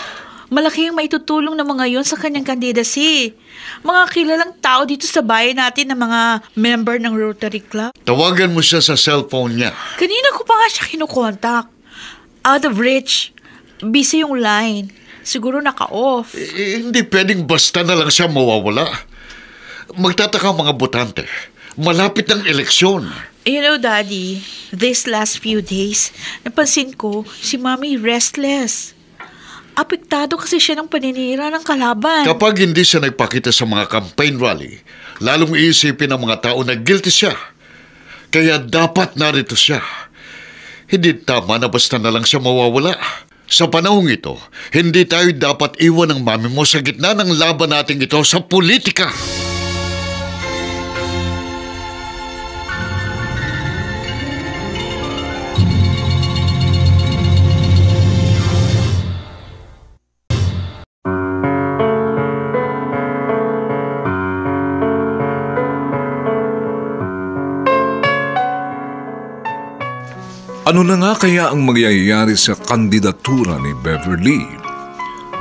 F: Malaki ang maitutulong ng mga yon sa kanyang candidacy. Mga kilalang tao dito sa bayan natin na mga member ng Rotary Club.
D: Tawagan mo siya sa cellphone niya.
F: Kanina ko pa nga siya kinukontak. Out of reach. Busy yung line. Siguro naka-off.
D: Hindi pwedeng basta na lang siya mawawala. Magtataka ang mga botante. Malapit ang eleksyon.
F: You know, Daddy, these last few days, napansin ko si Mommy restless. Apektado kasi siya ng paninira ng kalaban.
D: Kapag hindi siya nagpakita sa mga campaign rally, lalong iisipin ng mga tao na guilty siya. Kaya dapat narito siya. Hindi tama na basta na lang siya mawawala. Sa panahong ito, hindi tayo dapat iwan ng mami mo sa gitna ng laban natin ito sa politika.
B: Ano na nga kaya ang mangyayari sa kandidatura ni Beverly?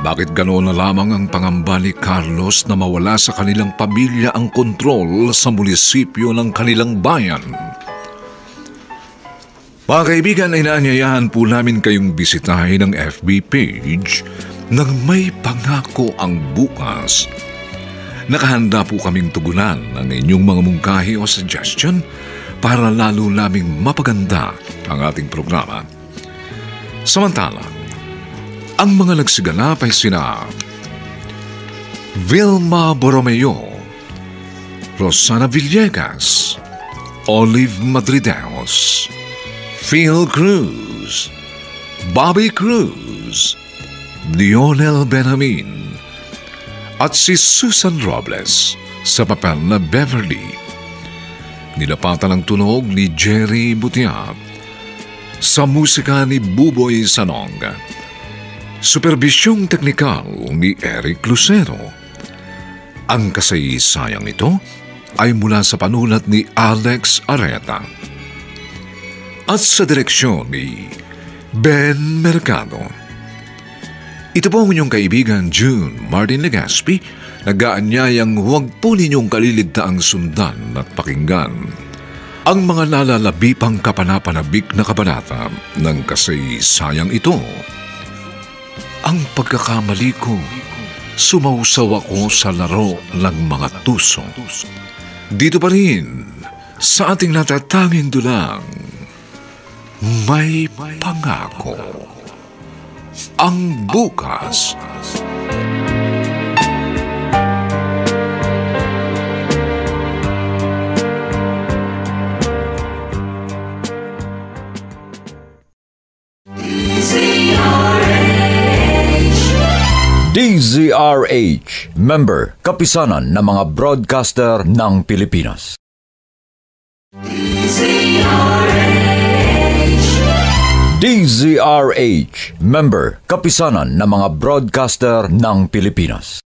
B: Bakit ganoon na lamang ang pangamba ni Carlos na mawala sa kanilang pamilya ang kontrol sa munisipyo ng kanilang bayan? Mga kaibigan, ay naanyayahan po namin kayong bisitahin ang FB page ng May Pangako ang Bukas. Nakahanda po kaming tugunan ang inyong mga mungkahi o suggestion para lalo naming mapaganda ang ating programa. Samantala, ang mga nagsiganap ay sina Vilma Borromeo, Rosana Villegas, Olive Madrideos, Phil Cruz, Bobby Cruz, Lionel Benjamin, at si Susan Robles sa papel na Beverly. Nilapatan ang tunog ni Jerry Butiat, sa musika ni Buboy Sanong, superbisyong teknikal ni Eric Lucero. Ang kasaysayang ito ay mula sa panulat ni Alex Areta at sa direksyon ni Ben Mercado. Ito po ang inyong kaibigan June Martin Legaspi, nag-aanyayang huwag po ninyong kaliligtaang sundan at pakinggan ang mga nalalabi pang kapanapanabik na kabanata ng kasaysayang ito. Ang pagkakamali ko, sumausaw ako sa laro ng mga tuso. Dito pa rin, sa ating natatanging dulang, May Pangako ang Bukas.
A: DZRH, member, kapisanan ng mga broadcaster ng Pilipinas. DZRH, member, kapisanan ng mga broadcaster ng Pilipinas.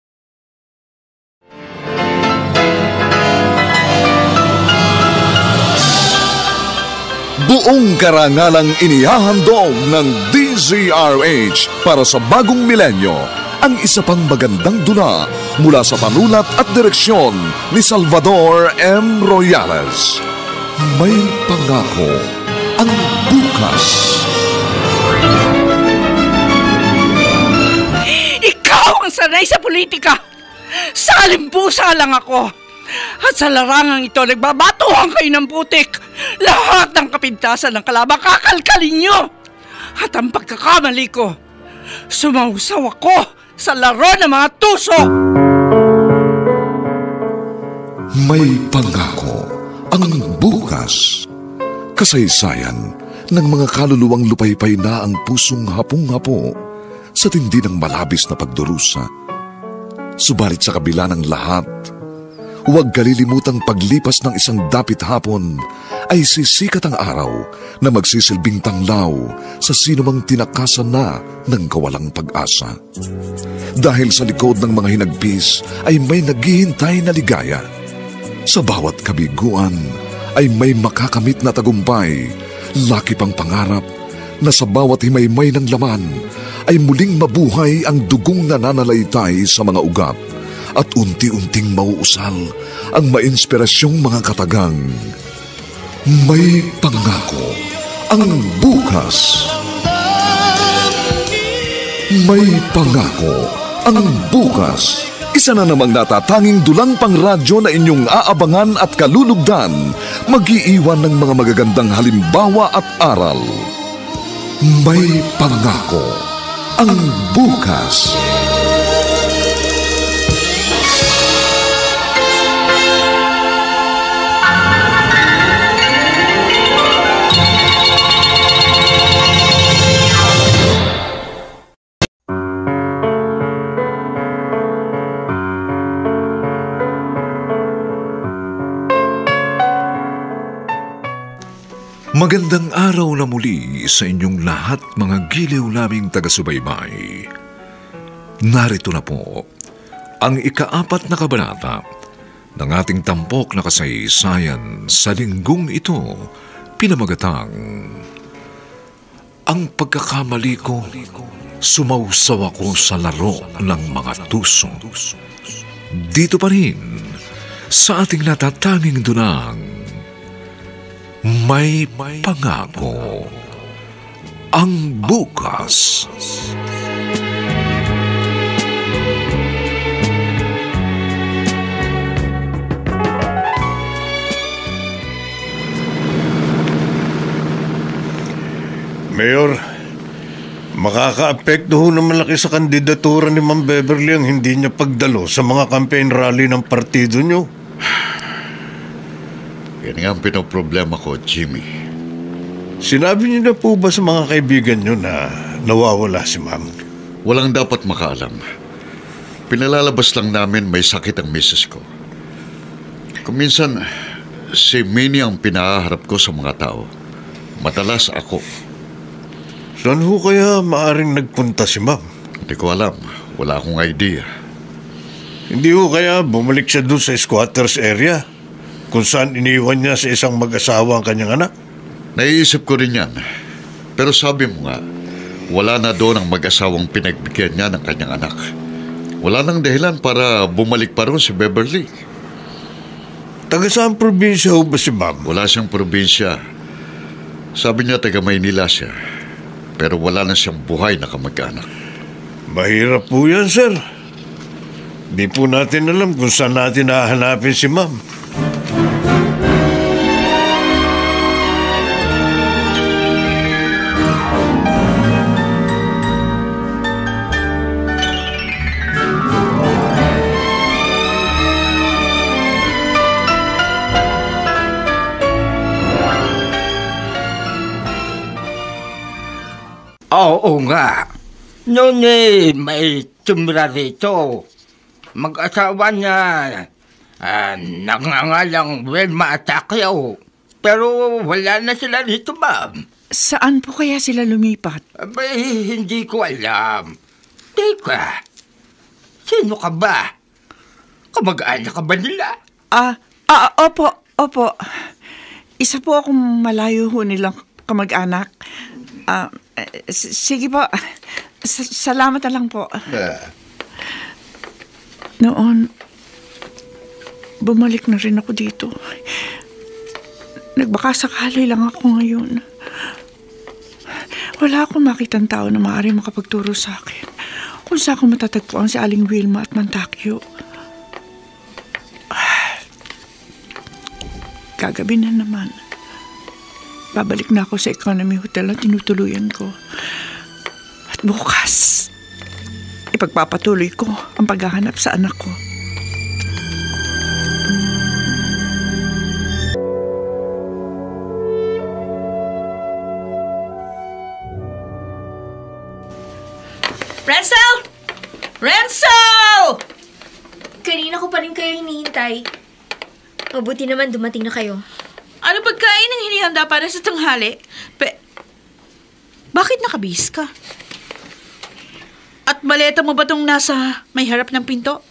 B: Buong karangalang inihahandog ng DZRH para sa bagong milenyo ang isa pang magandang dula mula sa panulat at direksyon ni Salvador M. Royales. May Pangako ang Bukas.
C: Ikaw ang sanay sa politika! Salimpusa lang ako! At sa larangang ito, nagbabatuhan kayo ng putik! Lahat ng kapintasan ng kalaban, kakalkalin nyo! At ang pagkakamali ko, sumausaw ako sa laro ng mga tuso!
B: May Pangako ang Bukas. Kasaysayan ng mga kaluluwang lupaypay na ang pusong hapong-hapo sa tindi ng malabis na pagdurusa. Subalit sa kabila ng lahat, huwag kalilimutang paglipas ng isang dapit hapon ay sisikat ang araw na magsisilbing tanglaw sa sinumang tinakasan na ng kawalang pag-asa. Dahil sa likod ng mga hinagpis ay may naghihintay na ligaya. Sa bawat kabiguan ay may makakamit na tagumpay, laki pang pangarap na sa bawat himaymay ng laman ay muling mabuhay ang dugong nananalaytay sa mga ugat at unti-unting mauusal ang mainspirasyong mga katagang. May Pangako ang Bukas. May Pangako ang Bukas. Isa na namang natatanging dulang pang radyo na inyong aabangan at kalulugdan, mag-iiwan ng mga magagandang halimbawa at aral. May pangako ang bukas. Magandang araw na muli sa inyong lahat mga giliw naming taga-subaybay. Narito na po ang ika-4 na kabanata ng ating tampok na kasaysayan sa linggong ito, pinamagatang Ang pagkakamali ko, sumausaw ako sa laro ng mga tuso. Dito pa rin sa ating natatanging dunang May pangako ang bukas.
H: Mayor, makaka-apekto ho na malaki sa kandidatura ni Ma'am Beverly ang hindi niya pagdalo sa mga campaign rally ng partido niyo.
D: Yan nga ang pinoproblema ko, Jimmy.
H: Sinabi niyo na po ba sa mga kaibigan niyo na nawawala si Ma'am?
D: Walang dapat makaalam. Pinalalabas lang namin may sakit ang misis ko. Kung minsan, si Minnie ang pinaharap ko sa mga tao. Madalas ako.
H: Saan ho kaya maaring nagpunta si Ma'am?
D: Hindi ko alam. Wala akong idea.
H: Hindi ho kaya bumalik siya doon sa squatters area kung saan iniwan niya sa isang mag-asawa ang kanyang anak?
D: Naiisip ko rin yan. Pero sabi mo nga, wala na doon ang mag-asawang pinagbigyan niya ng kanyang anak. Wala nang dahilan para bumalik pa rin si Beverly.
H: Taga saan probinsya ho ba si Ma'am?
D: Wala siyang probinsya. Sabi niya taga Maynila siya. Pero wala na siyang buhay na kamag-anak.
H: Mahirap po yan, sir. Di po natin alam kung saan natin hahanapin si Ma'am.
J: Oo nga. Noon may tumira rito. Mag-asawa niya. Nagngangalang Wilma at Takyo. Pero wala na sila rito, Ma'am.
C: Saan po kaya sila lumipat?
J: Abay, hindi ko alam. Teka, sino ka ba? Kamag-anak ka ba nila?
C: Opo. Isa po akong malayo ho nilang kamag-anak. Sige po. Salamat na lang po. Noon, bumalik na rin ako dito. Nagbaka sakali lang ako ngayon. Wala akong makitang tao na maaari makapagturo sa akin kung saan ko matatagpuan si Aling Wilma at Mantakyo. Kagabi na naman. Babalik na ako sa Economy Hotel na tinutuluyan ko. At bukas, ipagpapatuloy ko ang paghahanap sa anak ko.
F: Renzo!
E: Kanina ko pa rin kayo hinihintay. Mabuti naman dumating na kayo.
F: Ano pagkain ang hinihanda para sa tanghali? Bakit nakabihis ka? At maleta mo ba tong nasa may harap ng pinto?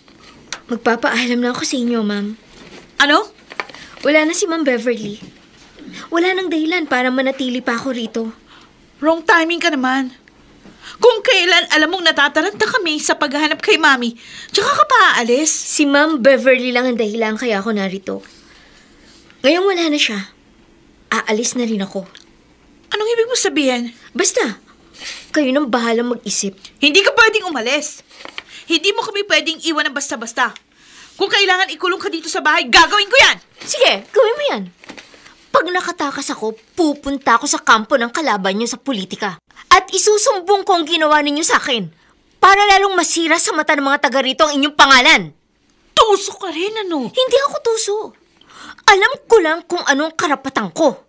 E: Magpapaalam na ako sa inyo, Ma'am.
F: Ano?
E: Wala na si Ma'am Beverly. Wala nang dahilan para manatili pa ako rito.
F: Wrong timing ka naman. Kung kailan alam mong natataranta kami sa paghahanap kay Mami, tsaka ka pa aalis.
E: Si Ma'am Beverly lang ang dahilan kaya ako narito. Ngayong wala na siya, aalis na rin ako.
F: Anong ibig mo sabihin?
E: Basta, kayo nang bahalang mag-isip.
F: Hindi ka pwedeng umalis. Hindi mo kami pwedeng iwan ng basta-basta. Kung kailangan ikulong ka dito sa bahay, gagawin ko yan!
E: Sige, gawin mo yan. Pag nakatakas ako, pupunta ako sa kampo ng kalaban niyo sa politika. At isusumbong ko ang ginawa ninyo sa akin. Para lalong masira sa mata ng mga taga rito ang inyong pangalan.
C: Tuso ka rin, ano?
E: Hindi ako tuso. Alam ko lang kung anong karapatan ko.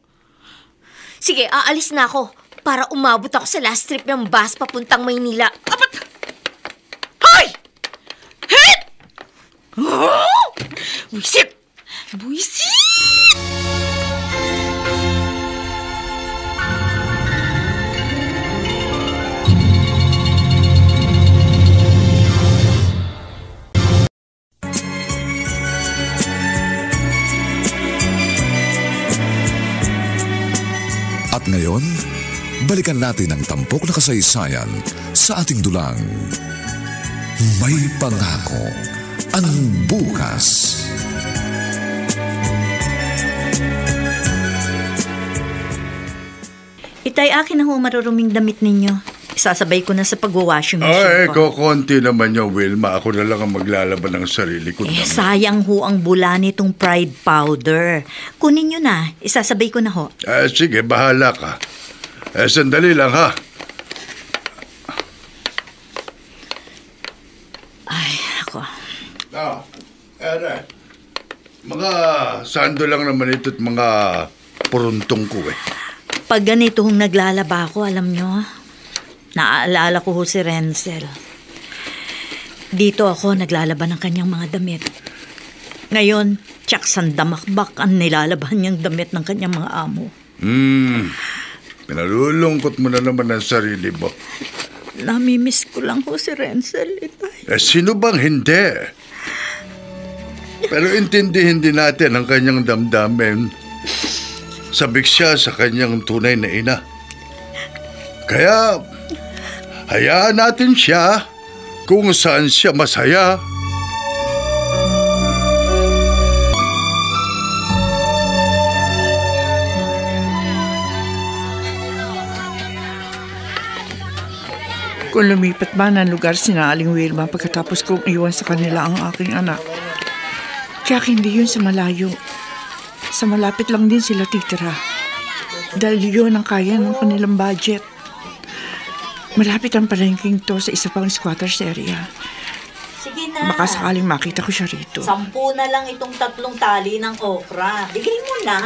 E: Sige, aalis na ako para umabot ako sa last trip ng bus papuntang Maynila.
C: Hoy! Hit! Oh! Buisit! Buisit!
B: At ngayon, balikan natin ang tampok na kasaysayan sa ating dulang. May pangako ang bukas.
I: Itay, akin na ho maruruming damit ninyo. Isasabay ko na sa pag-washing
G: Ay,
I: machine ko.
G: konti naman yung Wilma. Ako na lang ang maglalaban ng sarili ko.
I: Sayang ho ang bula nitong Pride powder. Kunin nyo na. Isasabay ko na ho.
G: Sige, bahala ka. Sandali lang ha.
I: Ay, ako.
G: Mga sando lang naman ito't mga puruntong ko eh.
I: Pag ganito hong naglalaba ako, alam nyo, naaalala ko ho si Renzel. Dito ako naglalaba ng kanyang mga damit. Ngayon, tsak sandamakbak ang nilalaban niyang damit ng kanyang mga amo.
G: Pinalulungkot mo na naman ang sarili mo.
I: Namimiss ko lang ho si Renzel, itay.
G: Sino bang hindi? Pero intindihin din natin ang kanyang damdamin. Sabik siya sa kanyang tunay na ina. Kaya, hayaan natin siya kung saan siya masaya.
C: Kung lumipat ba ng lugar sina Aling Wilma pagkatapos kong iwan sa kanila ang aking anak. Kaya hindi yun sa malayo. Sa malapit lang din sila titira. Dahil yun ang kaya ng kanilang budget. Malapit ang palengking to sa isa pang squatters area.
I: Sige na.
C: Baka sakaling makita ko siya rito.
I: 10 na lang itong 3 tali ng okra. Bigay mo na.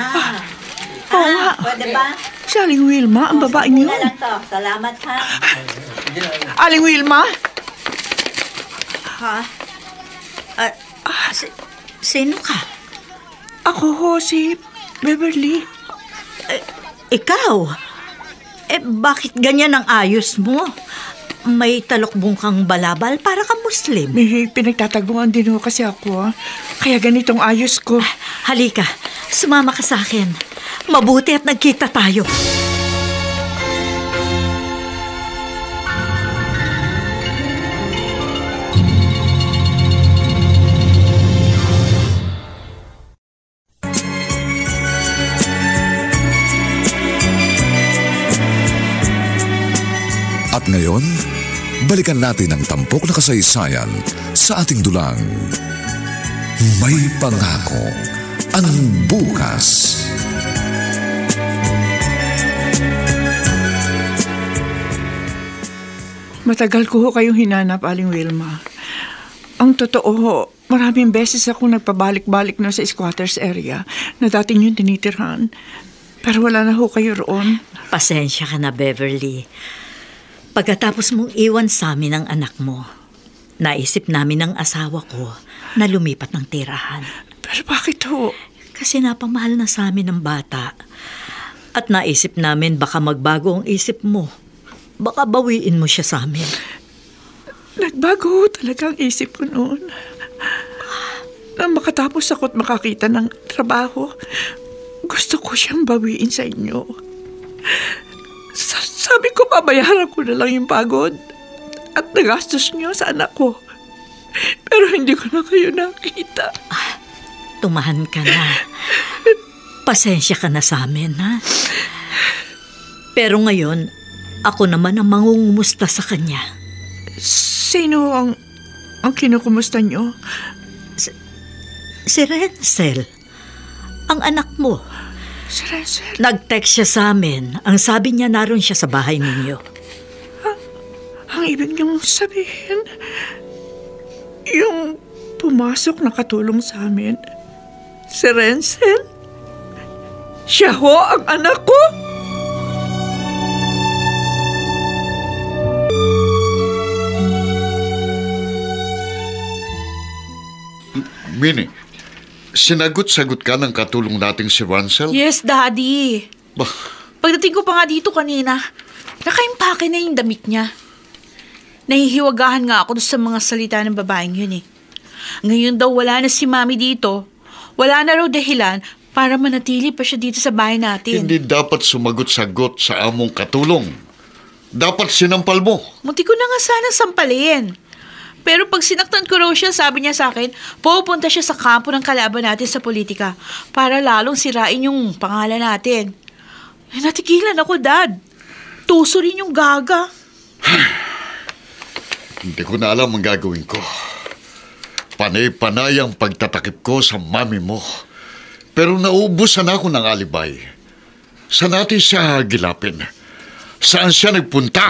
C: Oo nga.
I: Pwede ba?
C: Si Aling Wilma, ang babaeng
I: 10
C: yun.
I: na lang to. Salamat ha.
C: Aling Wilma?
I: Ha? Sino ka?
C: Ako ho, si Beverly.
I: Ikaw? Bakit ganyan ang ayos mo? May talokbong kang balabal para ka Muslim.
C: May pinagtatagpuan din ho kasi ako. Kaya ganitong ayos ko.
I: Halika, sumama ka sa akin. Mabuti at nagkita tayo.
B: At ngayon, balikan natin ang tampok na kasaysayan sa ating dulang. May pangako ang bukas.
C: Matagal ko ho kayong hinanap, Aling Wilma. Ang totoo ho, maraming beses ako nagpabalik-balik na sa squatters area na dati niyong tinitirhan. Pero wala na ho kayo roon.
I: Pasensya ka na, Beverly. Pagkatapos mong iwan sa amin ang anak mo, naisip namin ng asawa ko na lumipat ng tirahan.
C: Pero bakit ho?
I: Kasi napamahal na sa amin ng bata. At naisip namin baka magbago ang isip mo. Baka bawiin mo siya sa amin.
C: Nagbago ho talaga ang isip ko noon. Nang makatapos ako at makakita ng trabaho, gusto ko siyang bawiin sa inyo. Sabi ko, babayaran ko na lang yung pagod at nagastos niyo sa anak ko. Pero hindi ko na kayo nakita.
I: Tumahan ka na. Pasensya ka na sa amin, ha? Pero ngayon, ako naman ang mangungumusta sa kanya.
C: Sino ang ang kinukumusta niyo?
I: Si Renzel, ang anak mo.
C: Si Renzel?
I: Nag-text siya sa amin. Ang sabi niya naroon siya sa bahay ninyo.
C: Ang ibig niyong sabihin, yung pumasok na katulong sa amin, si Renzel? Siya ho ang anak ko?
D: Minnie, sinagot-sagot ka ng katulong nating si Ransel?
F: Yes, Daddy.
D: Bah,
F: Pagdating ko pa nga dito kanina, nakaimpake na yung damit niya. Nahihiwagahan nga ako sa mga salita ng babaeng yun eh. Ngayon daw wala na si Mami dito. Wala na raw dahilan para manatili pa siya dito sa bahay natin.
D: hindi dapat sumagot-sagot sa among katulong. Dapat sinampal mo.
F: Munti ko na nga sana sampalin. Pero pag sinaktan ko raw siya, sabi niya sa akin, pupunta siya sa kampo ng kalaban natin sa politika para lalong sirain yung pangalan natin. Eh, natigilan ako, Dad. Tuso rin yung gaga.
D: Hindi ko na alam ang gagawin ko. Panay-panay ang pagtatakip ko sa mami mo. Pero naubusan ako ng alibay. Saan natin siya hagilapin? Saan siya nagpunta?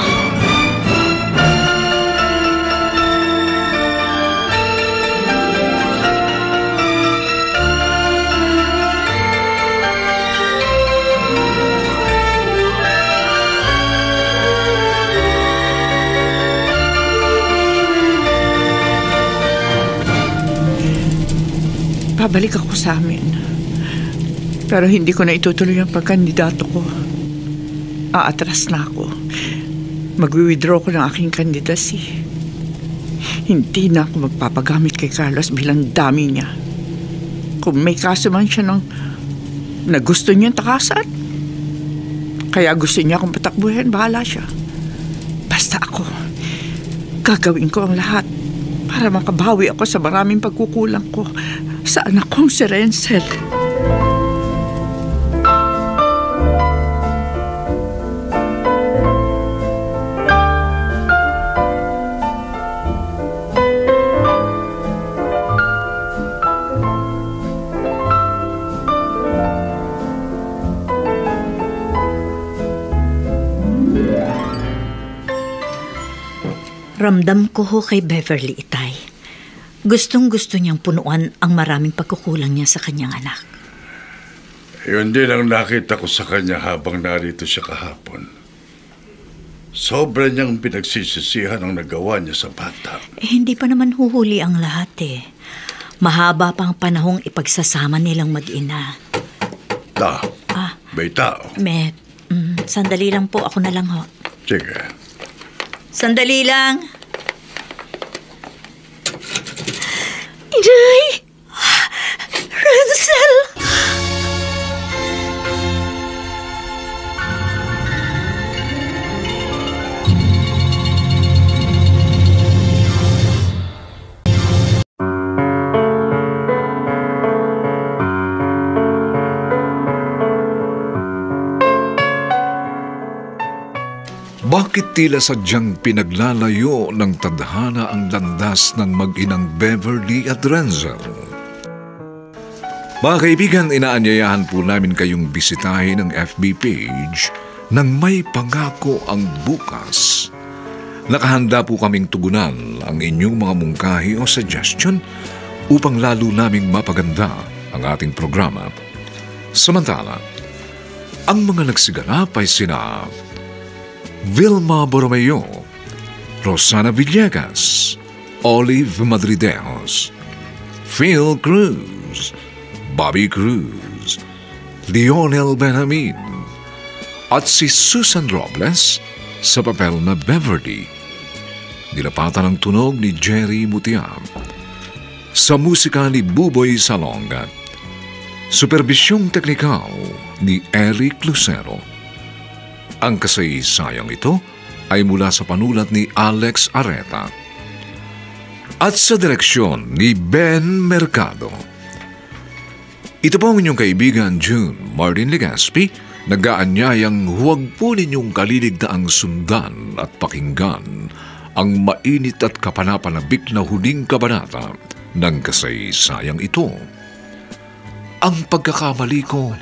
C: Pabalik ako sa amin. Pero hindi ko na itutuloy ang pagkandidato ko. Aatras na ako. Magwi-withdraw ko ng aking candidacy. Hindi na ako magpapagamit kay Carlos bilang dami niya. Kung may kaso man siya na gusto niyang takasan, kaya gusto niya akong patakbuhin, bahala siya. Basta ako, gagawin ko ang lahat para makabawi ako sa maraming pagkukulang ko sa anak kong si Renzel.
I: Ramdam ko ho kay Beverly, Itay. Gustong-gusto niyang punuan ang maraming pagkukulang niya sa kanyang anak.
G: Yun din ang nakita ko sa kanya habang narito siya kahapon. Sobra niyang pinagsisisihan ang nagawa niya sa bata.
I: Hindi pa naman huhuli ang lahat eh. Mahaba pang panahong ipagsasama nilang mag-ina.
G: May tao.
I: Sandali lang po, ako na lang ho.
G: Sige.
I: Sandali lang.
E: Inay! Renzel!
B: Bakit tila sadyang pinaglalayo ng tadhana ang landas ng mag-inang Beverly at Renzel? Mga kaibigan, inaanyayahan po namin kayong bisitahin ang FB page ng May Pangako ang Bukas. Nakahanda po kaming tugunan ang inyong mga mungkahi o suggestion upang lalo naming mapaganda ang ating programa. Samantala, ang mga nagsiganap ay sina Vilma Borromeo, Rosana Villegas, Olive Madridejos, Phil Cruz, Bobby Cruz, Lionel Benjamin, at si Susan Robles sa papel na Beverly. Nilapatan ang tunog ni Jerry Mutiam. Sa musika ni Buboy Salonga. Superbisyong teknikal ni Eric Lucero. Ang kasaysayang ito ay mula sa panulat ni Alex Areta at sa direksyon ni Ben Mercado. Ito po ang inyong kaibigan June Martin Legaspi, nag-aanyayang huwag po ninyong kaliligtaang sundan at pakinggan ang mainit at kapanapanabik na huling kabanata ng kasaysayang ito. Ang pagkakamali ko,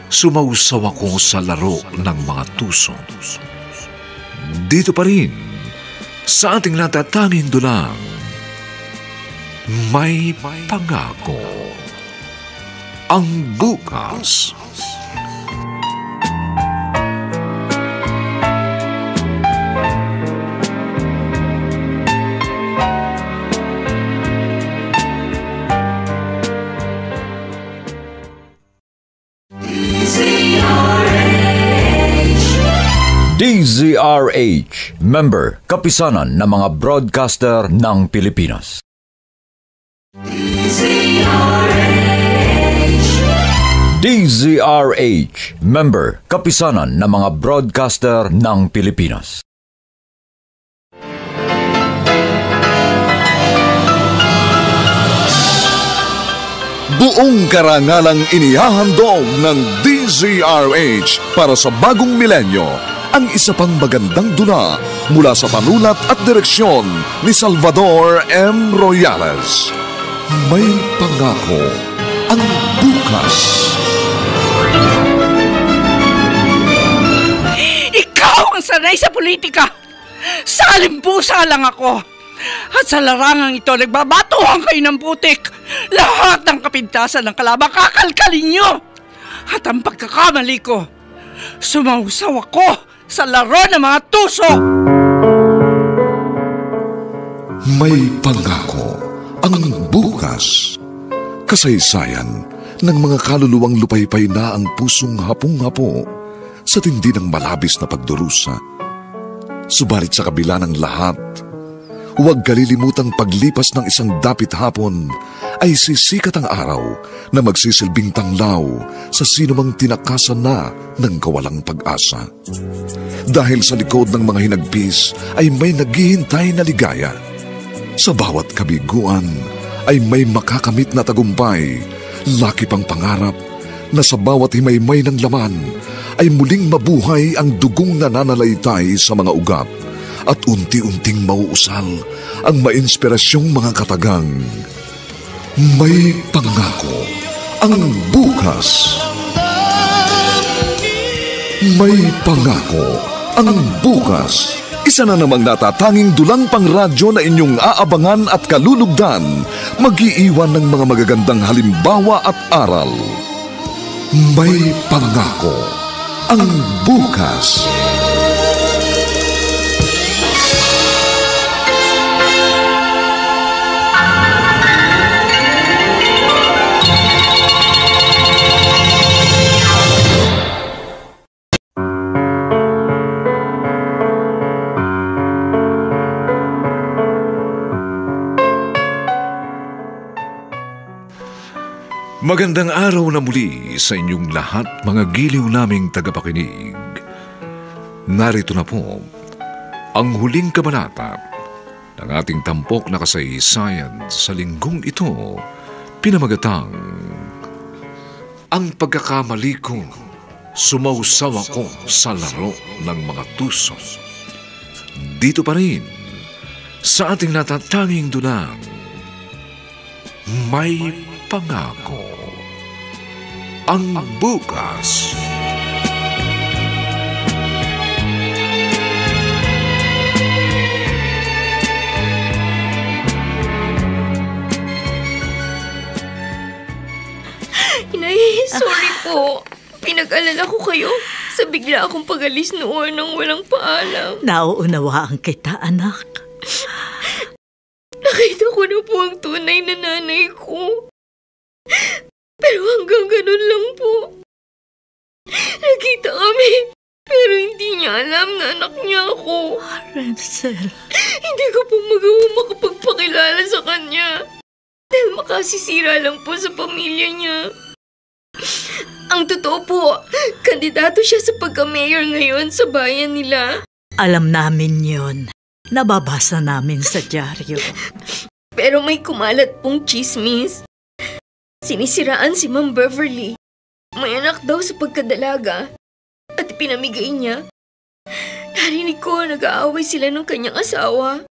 B: sumausaw ako sa laro ng mga tuso. Dito pa rin, sa ating natatanging dulang, may pangako. Ang bukas.
A: DZRH, member, kapisanan ng mga broadcaster ng Pilipinas. DZRH, member, kapisanan ng mga broadcaster ng Pilipinas.
B: Buong karangalang inihahandog ng DZRH para sa bagong milenyo ang isa pang magandang dula mula sa panulat at direksyon ni Salvador M. Royales. May pangako ang bukas.
C: Ikaw ang sanay sa politika! Salimpusa lang ako! At sa larangang ito, nagbabatuhan kayo ng putik! Lahat ng kapintasan ng kalaban, kakalkalin nyo! At ang pagkakamali ko, sumausaw ako sa laro ng mga tuso!
B: May pangako ang bukas. Kasaysayan ng mga kaluluwang lupaypay na ang pusong hapong-hapo sa tindi ng malabis na pagdurusa. Subalit sa kabila ng lahat, huwag kalilimutang paglipas ng isang dapit hapon ay sisikat ang araw na magsisilbing tanglaw sa sinumang tinakasan na ng kawalang pag-asa. Dahil sa likod ng mga hinagpis ay may naghihintay na ligaya. Sa bawat kabiguan ay may makakamit na tagumpay, laki pang pangarap na sa bawat himaymay ng laman ay muling mabuhay ang dugong nananalaytay sa mga ugat at unti-unting mauusal ang mainspirasyong mga katagang. May pangako ang bukas. May pangako ang bukas. Isa na namang natatanging dulang pangradyo na inyong aabangan at kalulugdan, mag-iiwan ng mga magagandang halimbawa at aral. May pangako ang bukas. Magandang araw na muli sa inyong lahat, mga giliw naming tagapakinig. Narito na po ang huling kabanata ng ating tampok na kasaysayan sa linggong ito, pinamagatang Ang pagkakamali ko, sumausaw ako sa laro ng mga tuso. Dito pa rin sa ating natatanging dunang, may pangako ang bukas.
E: Inay, sorry po. Pinag-alala ko kayo sa bigla akong pag-alis noon nang walang paalam.
I: Nauunawaan kita, anak.
E: Nakita ko na po ang tunay na nanay ko. Pero hanggang ganun lang po. Nakita kami, pero hindi niya alam na anak niya ako.
I: Renzel.
E: Hindi ko po magawa makapagpakilala sa kanya. Dahil makasisira lang po sa pamilya niya. Ang totoo po, kandidato siya sa pagka-mayor ngayon sa bayan nila.
I: Alam namin yon. Nababasa namin sa dyaryo.
E: Pero may kumalat pong chismis. Sinisiraan si Ma'am Beverly. May anak daw sa pagkadalaga at pinamigay niya. Narinig ko nag-aaway sila ng kanyang asawa.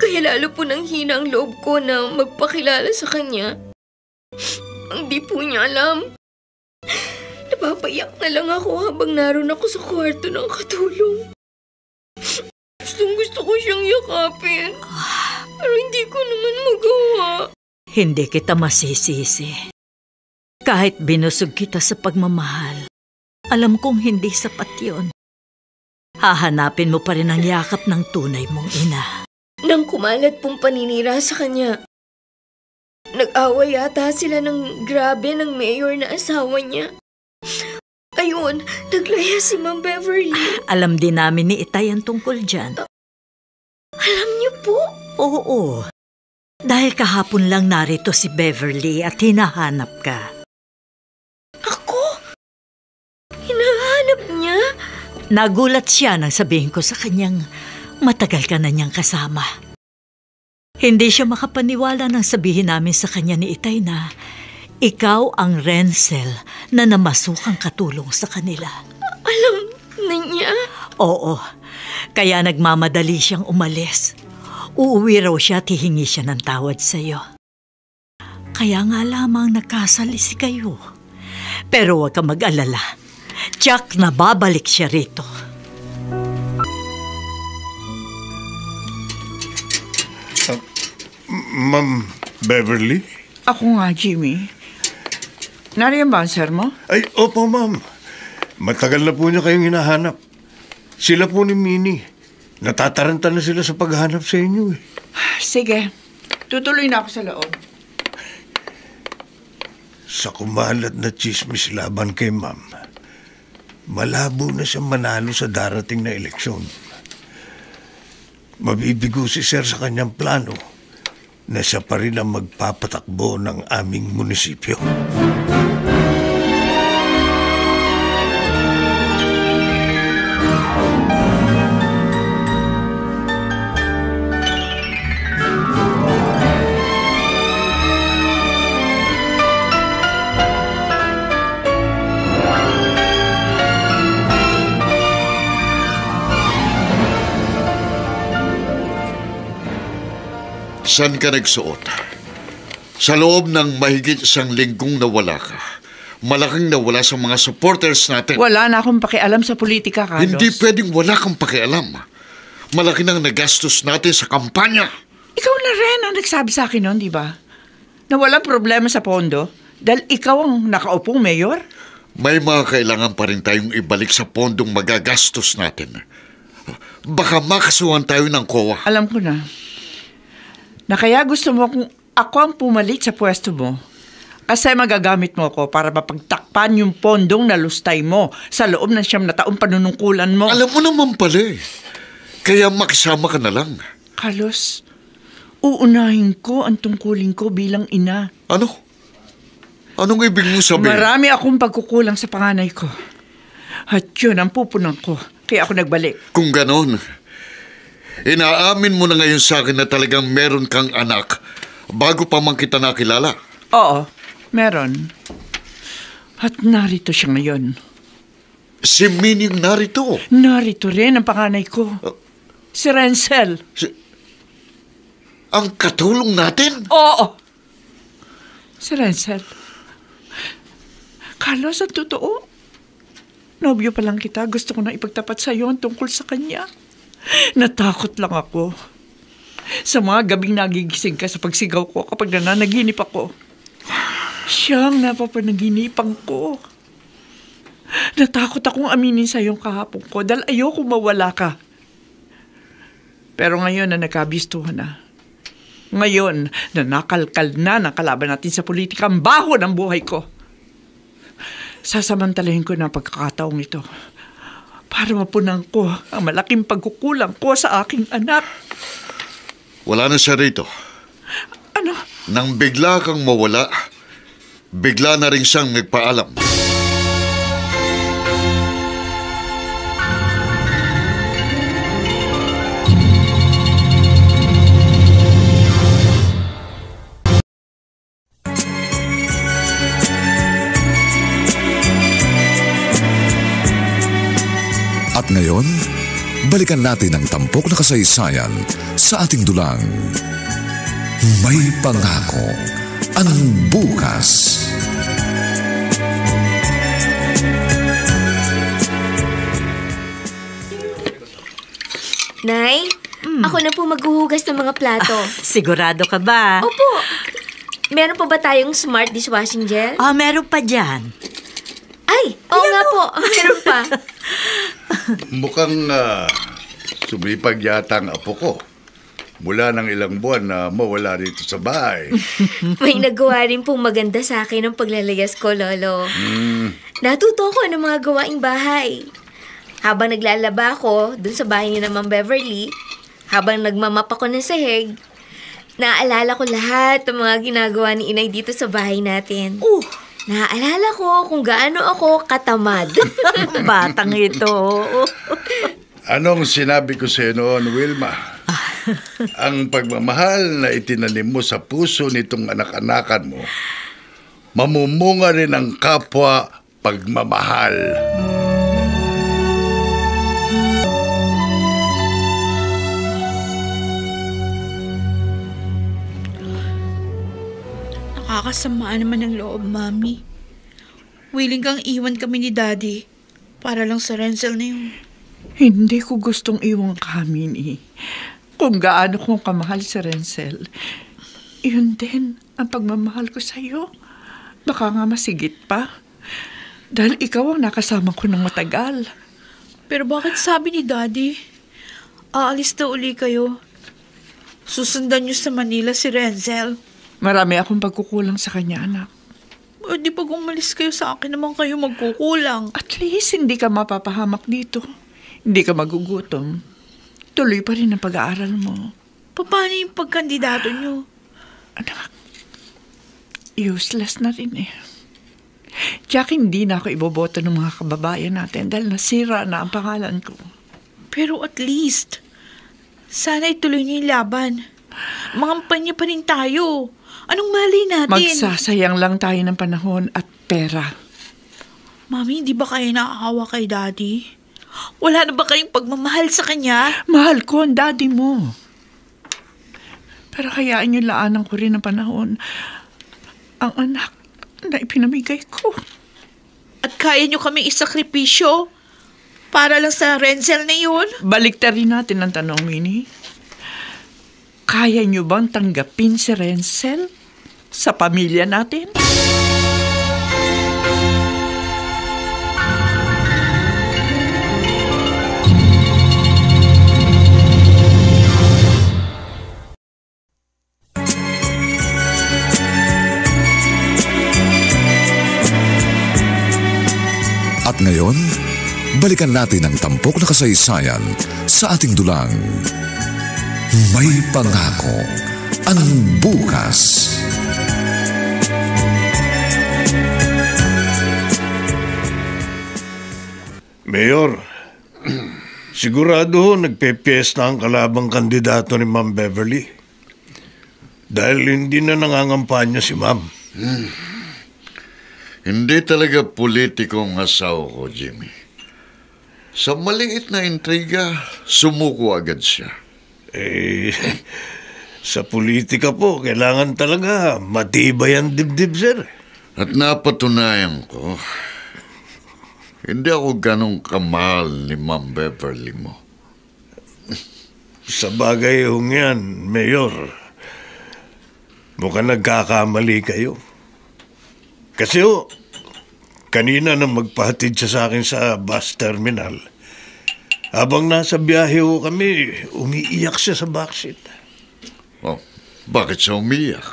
E: Kaya lalo po nang hina ang loob ko na magpakilala sa kanya. Ang di po niya alam. Napapayak na lang ako habang naroon ako sa kwarto ng katulong. Gusto ko siyang yakapin. Pero hindi ko naman magawa.
I: Hindi kita masisisi. Kahit binusog kita sa pagmamahal, alam kong hindi sapat yun. Hahanapin mo pa rin ang yakap ng tunay mong ina.
E: Nang kumalat pong paninira sa kanya, nag-away yata sila ng grabe ng mayor na asawa niya. Ayun, naglaya si Ma'am Beverly.
I: Alam din namin ni Itay ang tungkol dyan.
E: Alam niyo po?
I: Oo. Dahil kahapon lang narito si Beverly at hinahanap ka.
E: Ako? Hinahanap niya?
I: Nagulat siya nang sabihin ko sa kanyang matagal ka na niyang kasama. Hindi siya makapaniwala nang sabihin namin sa kanya ni Itay na ikaw ang Renzel na namasukang katulong sa kanila.
E: Alam na niya?
I: Oo. Kaya nagmamadali siyang umalis. Uuwi raw siya at hihingi siya ng tawad sa'yo. Kaya nga lamang nagkasalisi kayo. Pero huwag kang mag-alala. Jack, na babalik siya rito.
H: Ma'am Beverly?
C: Ako nga, Jimmy. Nariyan ba ang sir mo?
H: Ay, opo ma'am. Matagal na po niya kayong hinahanap. Sila po ni Minnie. Natataranta na sila sa paghahanap sa inyo eh.
C: Sige, tutuloy na ako sa loob.
H: Sa kumalat na chismis laban kay ma'am, malabo na siyang manalo sa darating na eleksyon. Mabibigo si sir sa kanyang plano na siya pa rin ang magpapatakbo ng aming munisipyo.
D: Saan ka nagsuot? Sa loob ng mahigit 1 linggong nawala ka. Malaking nawala sa mga supporters natin.
C: Wala na akong pakialam sa politika, Carlos.
D: Hindi pwedeng wala kang pakialam. Malaki nang nagastos natin sa kampanya.
C: Ikaw na rin ang nagsabi sa akin noon, di ba? Na walang problema sa pondo dahil ikaw ang nakaupong mayor?
D: May mga kailangan pa rin tayong ibalik sa pondong magagastos natin. Baka makasuhan tayo ng COA.
C: Alam ko na. Na kaya gusto mo kung ako ang pumalit sa pwesto mo. Kasi magagamit mo ako para mapagtakpan yung pondong nalustay mo sa loob ng 9 na taong panunungkulan mo.
D: Alam mo naman pala eh. Kaya makisama ka na lang.
C: Carlos, uunahin ko ang tungkulin ko bilang ina.
D: Ano? Anong ibig mo sabihin?
C: Marami akong pagkukulang sa panganay ko. At yun ang pupunan ko. Kaya ako nagbalik.
D: Kung ganon, inaamin mo na ngayon sa akin na talagang meron kang anak bago pa man kita nakilala.
C: Oo, meron. At narito siya ngayon.
D: Si Minnie narito.
C: Narito rin ang panganay ko. Si Renzel.
D: Ang katulong natin?
C: Oo. Si Renzel. Carlos, ang totoo. Nobyo pa lang kita. Gusto ko na ipagtapat sa iyo ang tungkol sa kanya. Natakot lang ako. Sa mga gabing nagigising ka sa pagsigaw ko kapag nananaginip ako. Siyang napapanaginipan ko. Natakot akong aminin sa iyong kahapon ko dahil ayoko mawala ka. Pero ngayon na nagkabistuhan na. Ngayon na nakalkal na ng kalaban natin sa politika ang baho ng buhay ko. Sasamantalahin ko na pagkakataong ito para mapunan ko ang malaking pagkukulang ko sa aking anak.
D: Wala na siya rito.
C: Ano?
D: Nang bigla kang mawala, bigla na rin siyang nagpaalam.
B: At ngayon, balikan natin ang tampok na kasaysayan sa ating dulang. May pangako ang bukas.
E: Nay, ako na po maghuhugas ng mga plato.
I: Sigurado ka ba?
E: Opo. Meron pa ba tayong smart dishwashing gel?
I: Meron pa dyan.
E: Ay, oo nga po. Meron pa.
G: Mukhang sumipag yata ang apo ko. Mula ng ilang buwan na mawala rito sa bahay.
E: May nagawa rin pong maganda sa akin ng paglalayas ko, Lolo. Natuto ko ng mga gawaing bahay. Habang naglalaba ako dun sa bahay ni Ma'am Beverly, habang nagmamap ako ng sahig, naaalala ko lahat ng mga ginagawa ni Inay dito sa bahay natin. Naaalala ko kung gaano ako katamad.
I: Batang ito.
G: Anong sinabi ko sa iyo noon, Wilma? Ang pagmamahal na itinanim mo sa puso nitong anak-anakan mo, mamumunga rin ang kapwa pagmamahal.
F: Nakakasama naman ng loob, Mami. Willing kang iwan kami ni Daddy para lang sa Renzel na yun.
C: Hindi ko gustong iwan kami ni. Kung gaano kong kamahal si Renzel, yun din ang pagmamahal ko sa'yo. Baka nga masigit pa. Dahil ikaw ang nakasama ko ng matagal.
F: Pero bakit sabi ni Daddy, aalis na uli kayo? Susundan niyo sa Manila si Renzel.
C: Marami akong pagkukulang sa kanya, anak.
F: O di pag umalis kayo sa akin naman kayo magkukulang.
C: At least hindi ka mapapahamak dito. Hindi ka magugutom. Tuloy pa rin ang pag-aaral mo.
F: Paano yung pagkandidato niyo?
C: Anak, useless na rin eh. Jack, hindi na ako iboboto ng mga kababayan natin dahil nasira na ang pangalan ko.
F: Pero at least, sana ituloy niyo yung laban. Mangampanya pa rin tayo. Anong mali natin?
C: Magsasayang lang tayo ng panahon at pera.
F: Mami, hindi ba kayo naaawa kay Daddy? Wala na ba kayong pagmamahal sa kanya?
C: Mahal ko ang daddy mo. Pero hayaan niyo laanan ko rin ang panahon. Ang anak na ipinamigay ko.
F: At kaya niyo kami isakripisyo para lang sa Renzel na yun?
C: Baliktarin natin ang tanong, Minnie. Kaya niyo bang tanggapin si Renzel sa pamilya natin?
B: At ngayon, balikan natin ang tampok na kasaysayan sa ating dulang. May pangako ang bukas.
H: Mayor, sigurado nagpe-piesta ang kalabang kandidato ni Ma'am Beverly. Dahil hindi na nangangampanya si Ma'am.
D: Hindi talaga politiko ang asawa ko, Jimmy. Sa maliit na intriga, sumuko agad siya.
H: Sa politika po, kailangan talaga matibay ang dibdib, sir.
D: At napatunayan ko, hindi ako ganong kamahal ni Ma'am Beverly mo.
H: Sa bagay hong yan, Mayor, mukhang nagkakamali kayo. Kasi kanina nang magpahatid siya sa akin sa bus terminal, habang nasa biyahe kami, umiiyak siya sa backseat.
D: Oh, bakit siya umiyak?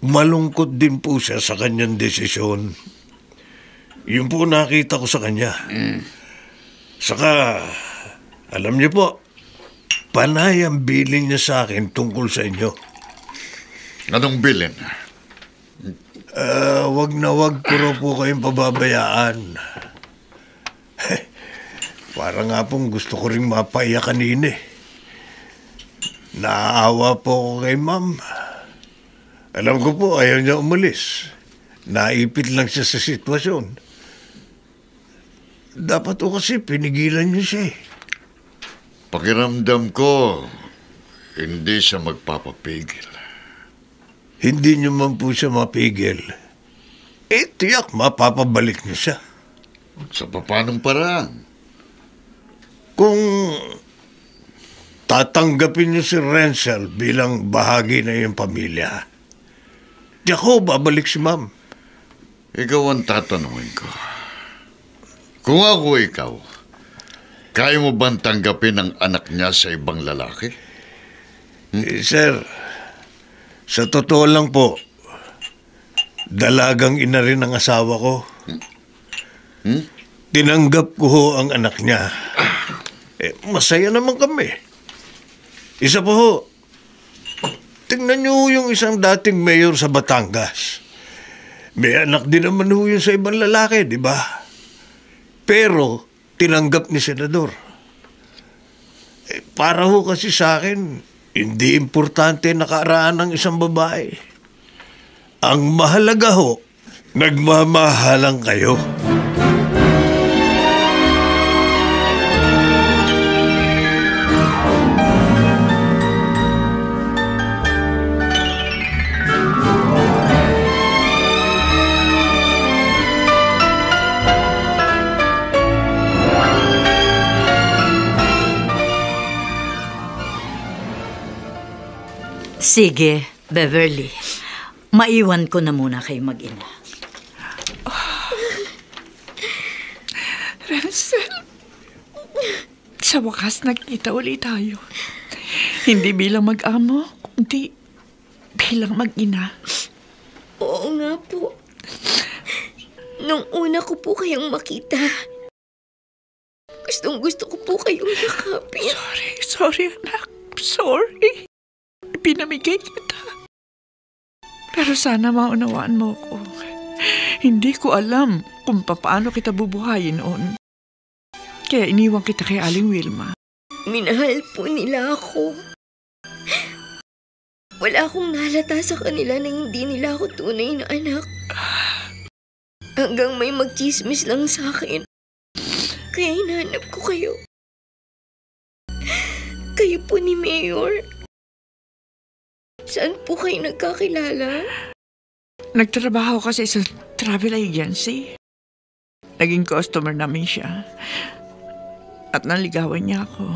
H: Malungkot din po siya sa kanyang desisyon. Yun po nakita ko sa kanya. Saka, alam niyo po, panay ang bilin niya sa akin tungkol sa inyo.
D: Anong bilin?
H: Wag na wag ko raw po kayong pababayaan. Para nga pong gusto ko rin mapaiyak kanina. Naaawa po ako kay Ma'am. Alam ko po, ayaw niya umalis. Naipit lang siya sa sitwasyon. Dapat o kasi pinigilan niyo siya.
D: Pakiramdam ko, hindi siya magpapapigil.
H: Hindi niyo man po siya mapigil. Tiyak mapapabalik niyo siya.
D: Sa papanong paraan?
H: Kung tatanggapin niyo si Renzel bilang bahagi na iyong pamilya, di ako babalik si Ma'am.
D: Ikaw ang tatanungin ko. Kung ako ikaw, kaya mo bang tanggapin ang anak niya sa ibang lalaki?
H: Sir, sa totoo lang po, dalagang ina rin ang asawa ko. Tinanggap ko ho ang anak niya. Masaya naman kami. Isa po ho, tingnan niyo ho yung isang dating mayor sa Batangas. May anak din naman ho yun sa ibang lalaki, di ba? Pero, tinanggap ni Senador. Para ho kasi sa akin, hindi importante nakaraan ng isang babae. Ang mahalaga ho, nagmamahalang kayo.
I: Sige, Beverly. Maiwan ko na muna kayo mag-ina.
C: Renzel, sa wakas nagkita ulit tayo. Hindi bilang mag-amo, kundi bilang mag-ina.
E: Oo nga po. Nung una ko po kayong makita, gustong-gusto ko po kayong yakapin.
C: Sorry anak. Sorry. Pinamigay kita. Pero sana maunawaan mo ko. Hindi ko alam kung paano kita bubuhayin noon. Kaya iniwan kita kay Aling Wilma.
E: Minahal po nila ako. Wala akong nalata sa kanila na hindi nila ako tunay na anak. Hanggang may magchismis lang sa akin. Kaya hinanap ko kayo. Kayo po ni Mayor. Saan po kayo nagkakilala?
C: Nagtrabaho kasi sa travel agency. Naging customer namin siya. At naligawan niya ako.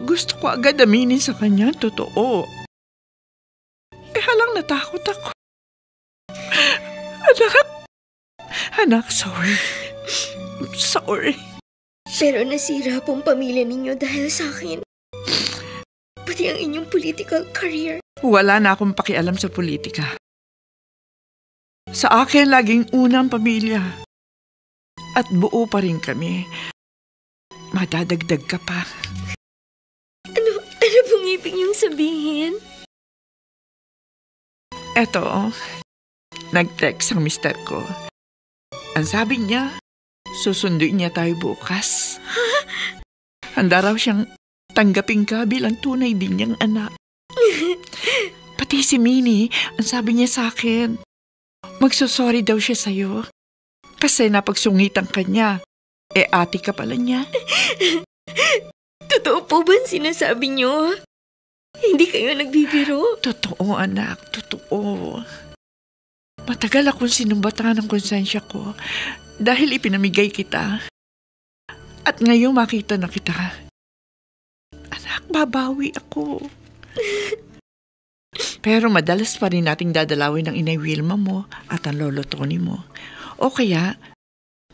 C: Gusto ko agad aminin sa kanya, totoo. Halang natakot ako. Anak, sorry. Sorry.
E: Pero nasira pong pamilya ninyo dahil sa akin. Pati ang inyong political career.
C: Wala na akong pakialam sa politika. Sa akin, laging unang pamilya. At buo pa rin kami. Madadagdag ka pa.
E: Ano pong ibig niyong sabihin?
C: Eto, nag-text ang mister ko. Ang sabi niya, susunduin niya tayo bukas. Handa raw siyang tanggapin ka bilang tunay din niyang anak. Pati si Minnie, ang sabi niya sa akin, magsusorry daw siya sa'yo. Kasi napagsungitan ka niya. Ate ka pala niya.
E: Totoo po ba sinasabi niyo? Hindi kayo nagbibiro?
C: Totoo, anak. Totoo. Matagal akong sinumbatan ng konsensya ko dahil ipinamigay kita. At ngayong makita na kita, anak, babawi ako. Pero madalas pa rin nating dadalawin ng Inay Wilma mo at ang Lolo Tony mo. O kaya,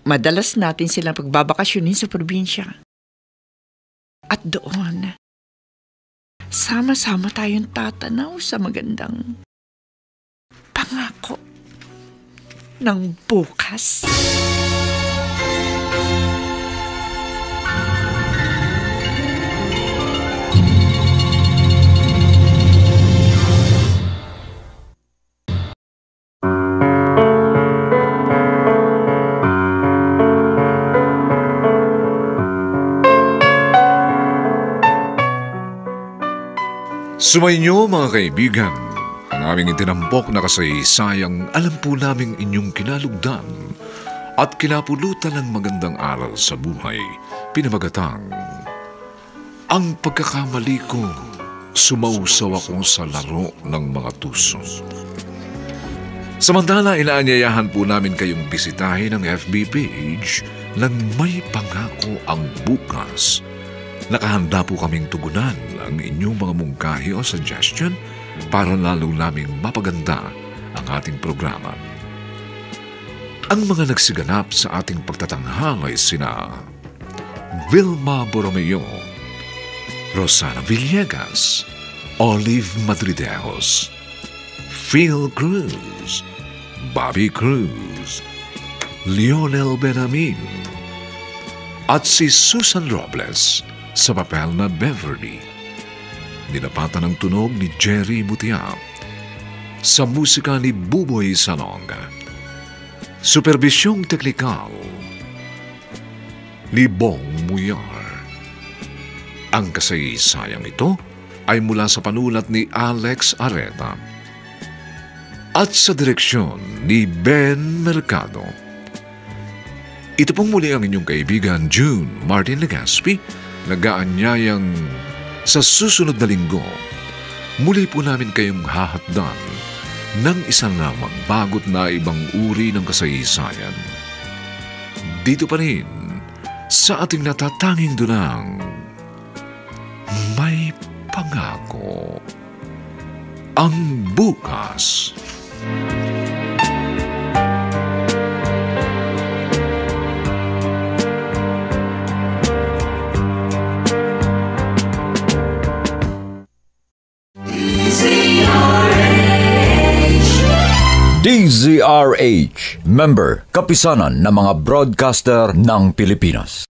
C: madalas natin silang pagbabakasyonin sa probinsya. At doon, sama-sama tayong tatanaw sa magandang pangako ng bukas.
B: Sumainyo mga kaibigan, ang aming itinampok na kasaysayang alam po naming inyong kinalugdan at kinapulutan ng magandang aral sa buhay pinamagatang Ang Pagkakamali Ko. Sumausaw ako sa laro ng mga tuso. Samantala, inaanyayahan po namin kayong bisitahin ang FB page ng May Pangako Ang Bukas. Nakahanda po kaming tugunan ang inyong mga mungkahi o suggestion para lalo naming mapaganda ang ating programa. Ang mga nagsiganap sa ating pagtatanghal ay sina Vilma Borromeo, Rosana Villegas, Olive Madridejos, Phil Cruz, Bobby Cruz, Lionel Benamin, at si Susan Robles sa papel na Beverly. Ninapatan ang tunog ni Jerry Mutiap, sa musika ni Buboy Salonga. Superbisyong teknikal ni Bong Muyar. Ang kasaysayang ito ay mula sa panulat ni Alex Areta at sa direksyon ni Ben Mercado. Ito pong muli ang inyong kaibigan June Martin Legaspi, nag-aanyayang sa susunod na linggo, muli po namin kayong hahatdan ng isang lamang bagot na ibang uri ng kasaysayan. Dito pa rin sa ating natatanging dunang May Pangako Ang Bukas.
A: DZRH, member, kapisanan ng mga broadcaster ng Pilipinas.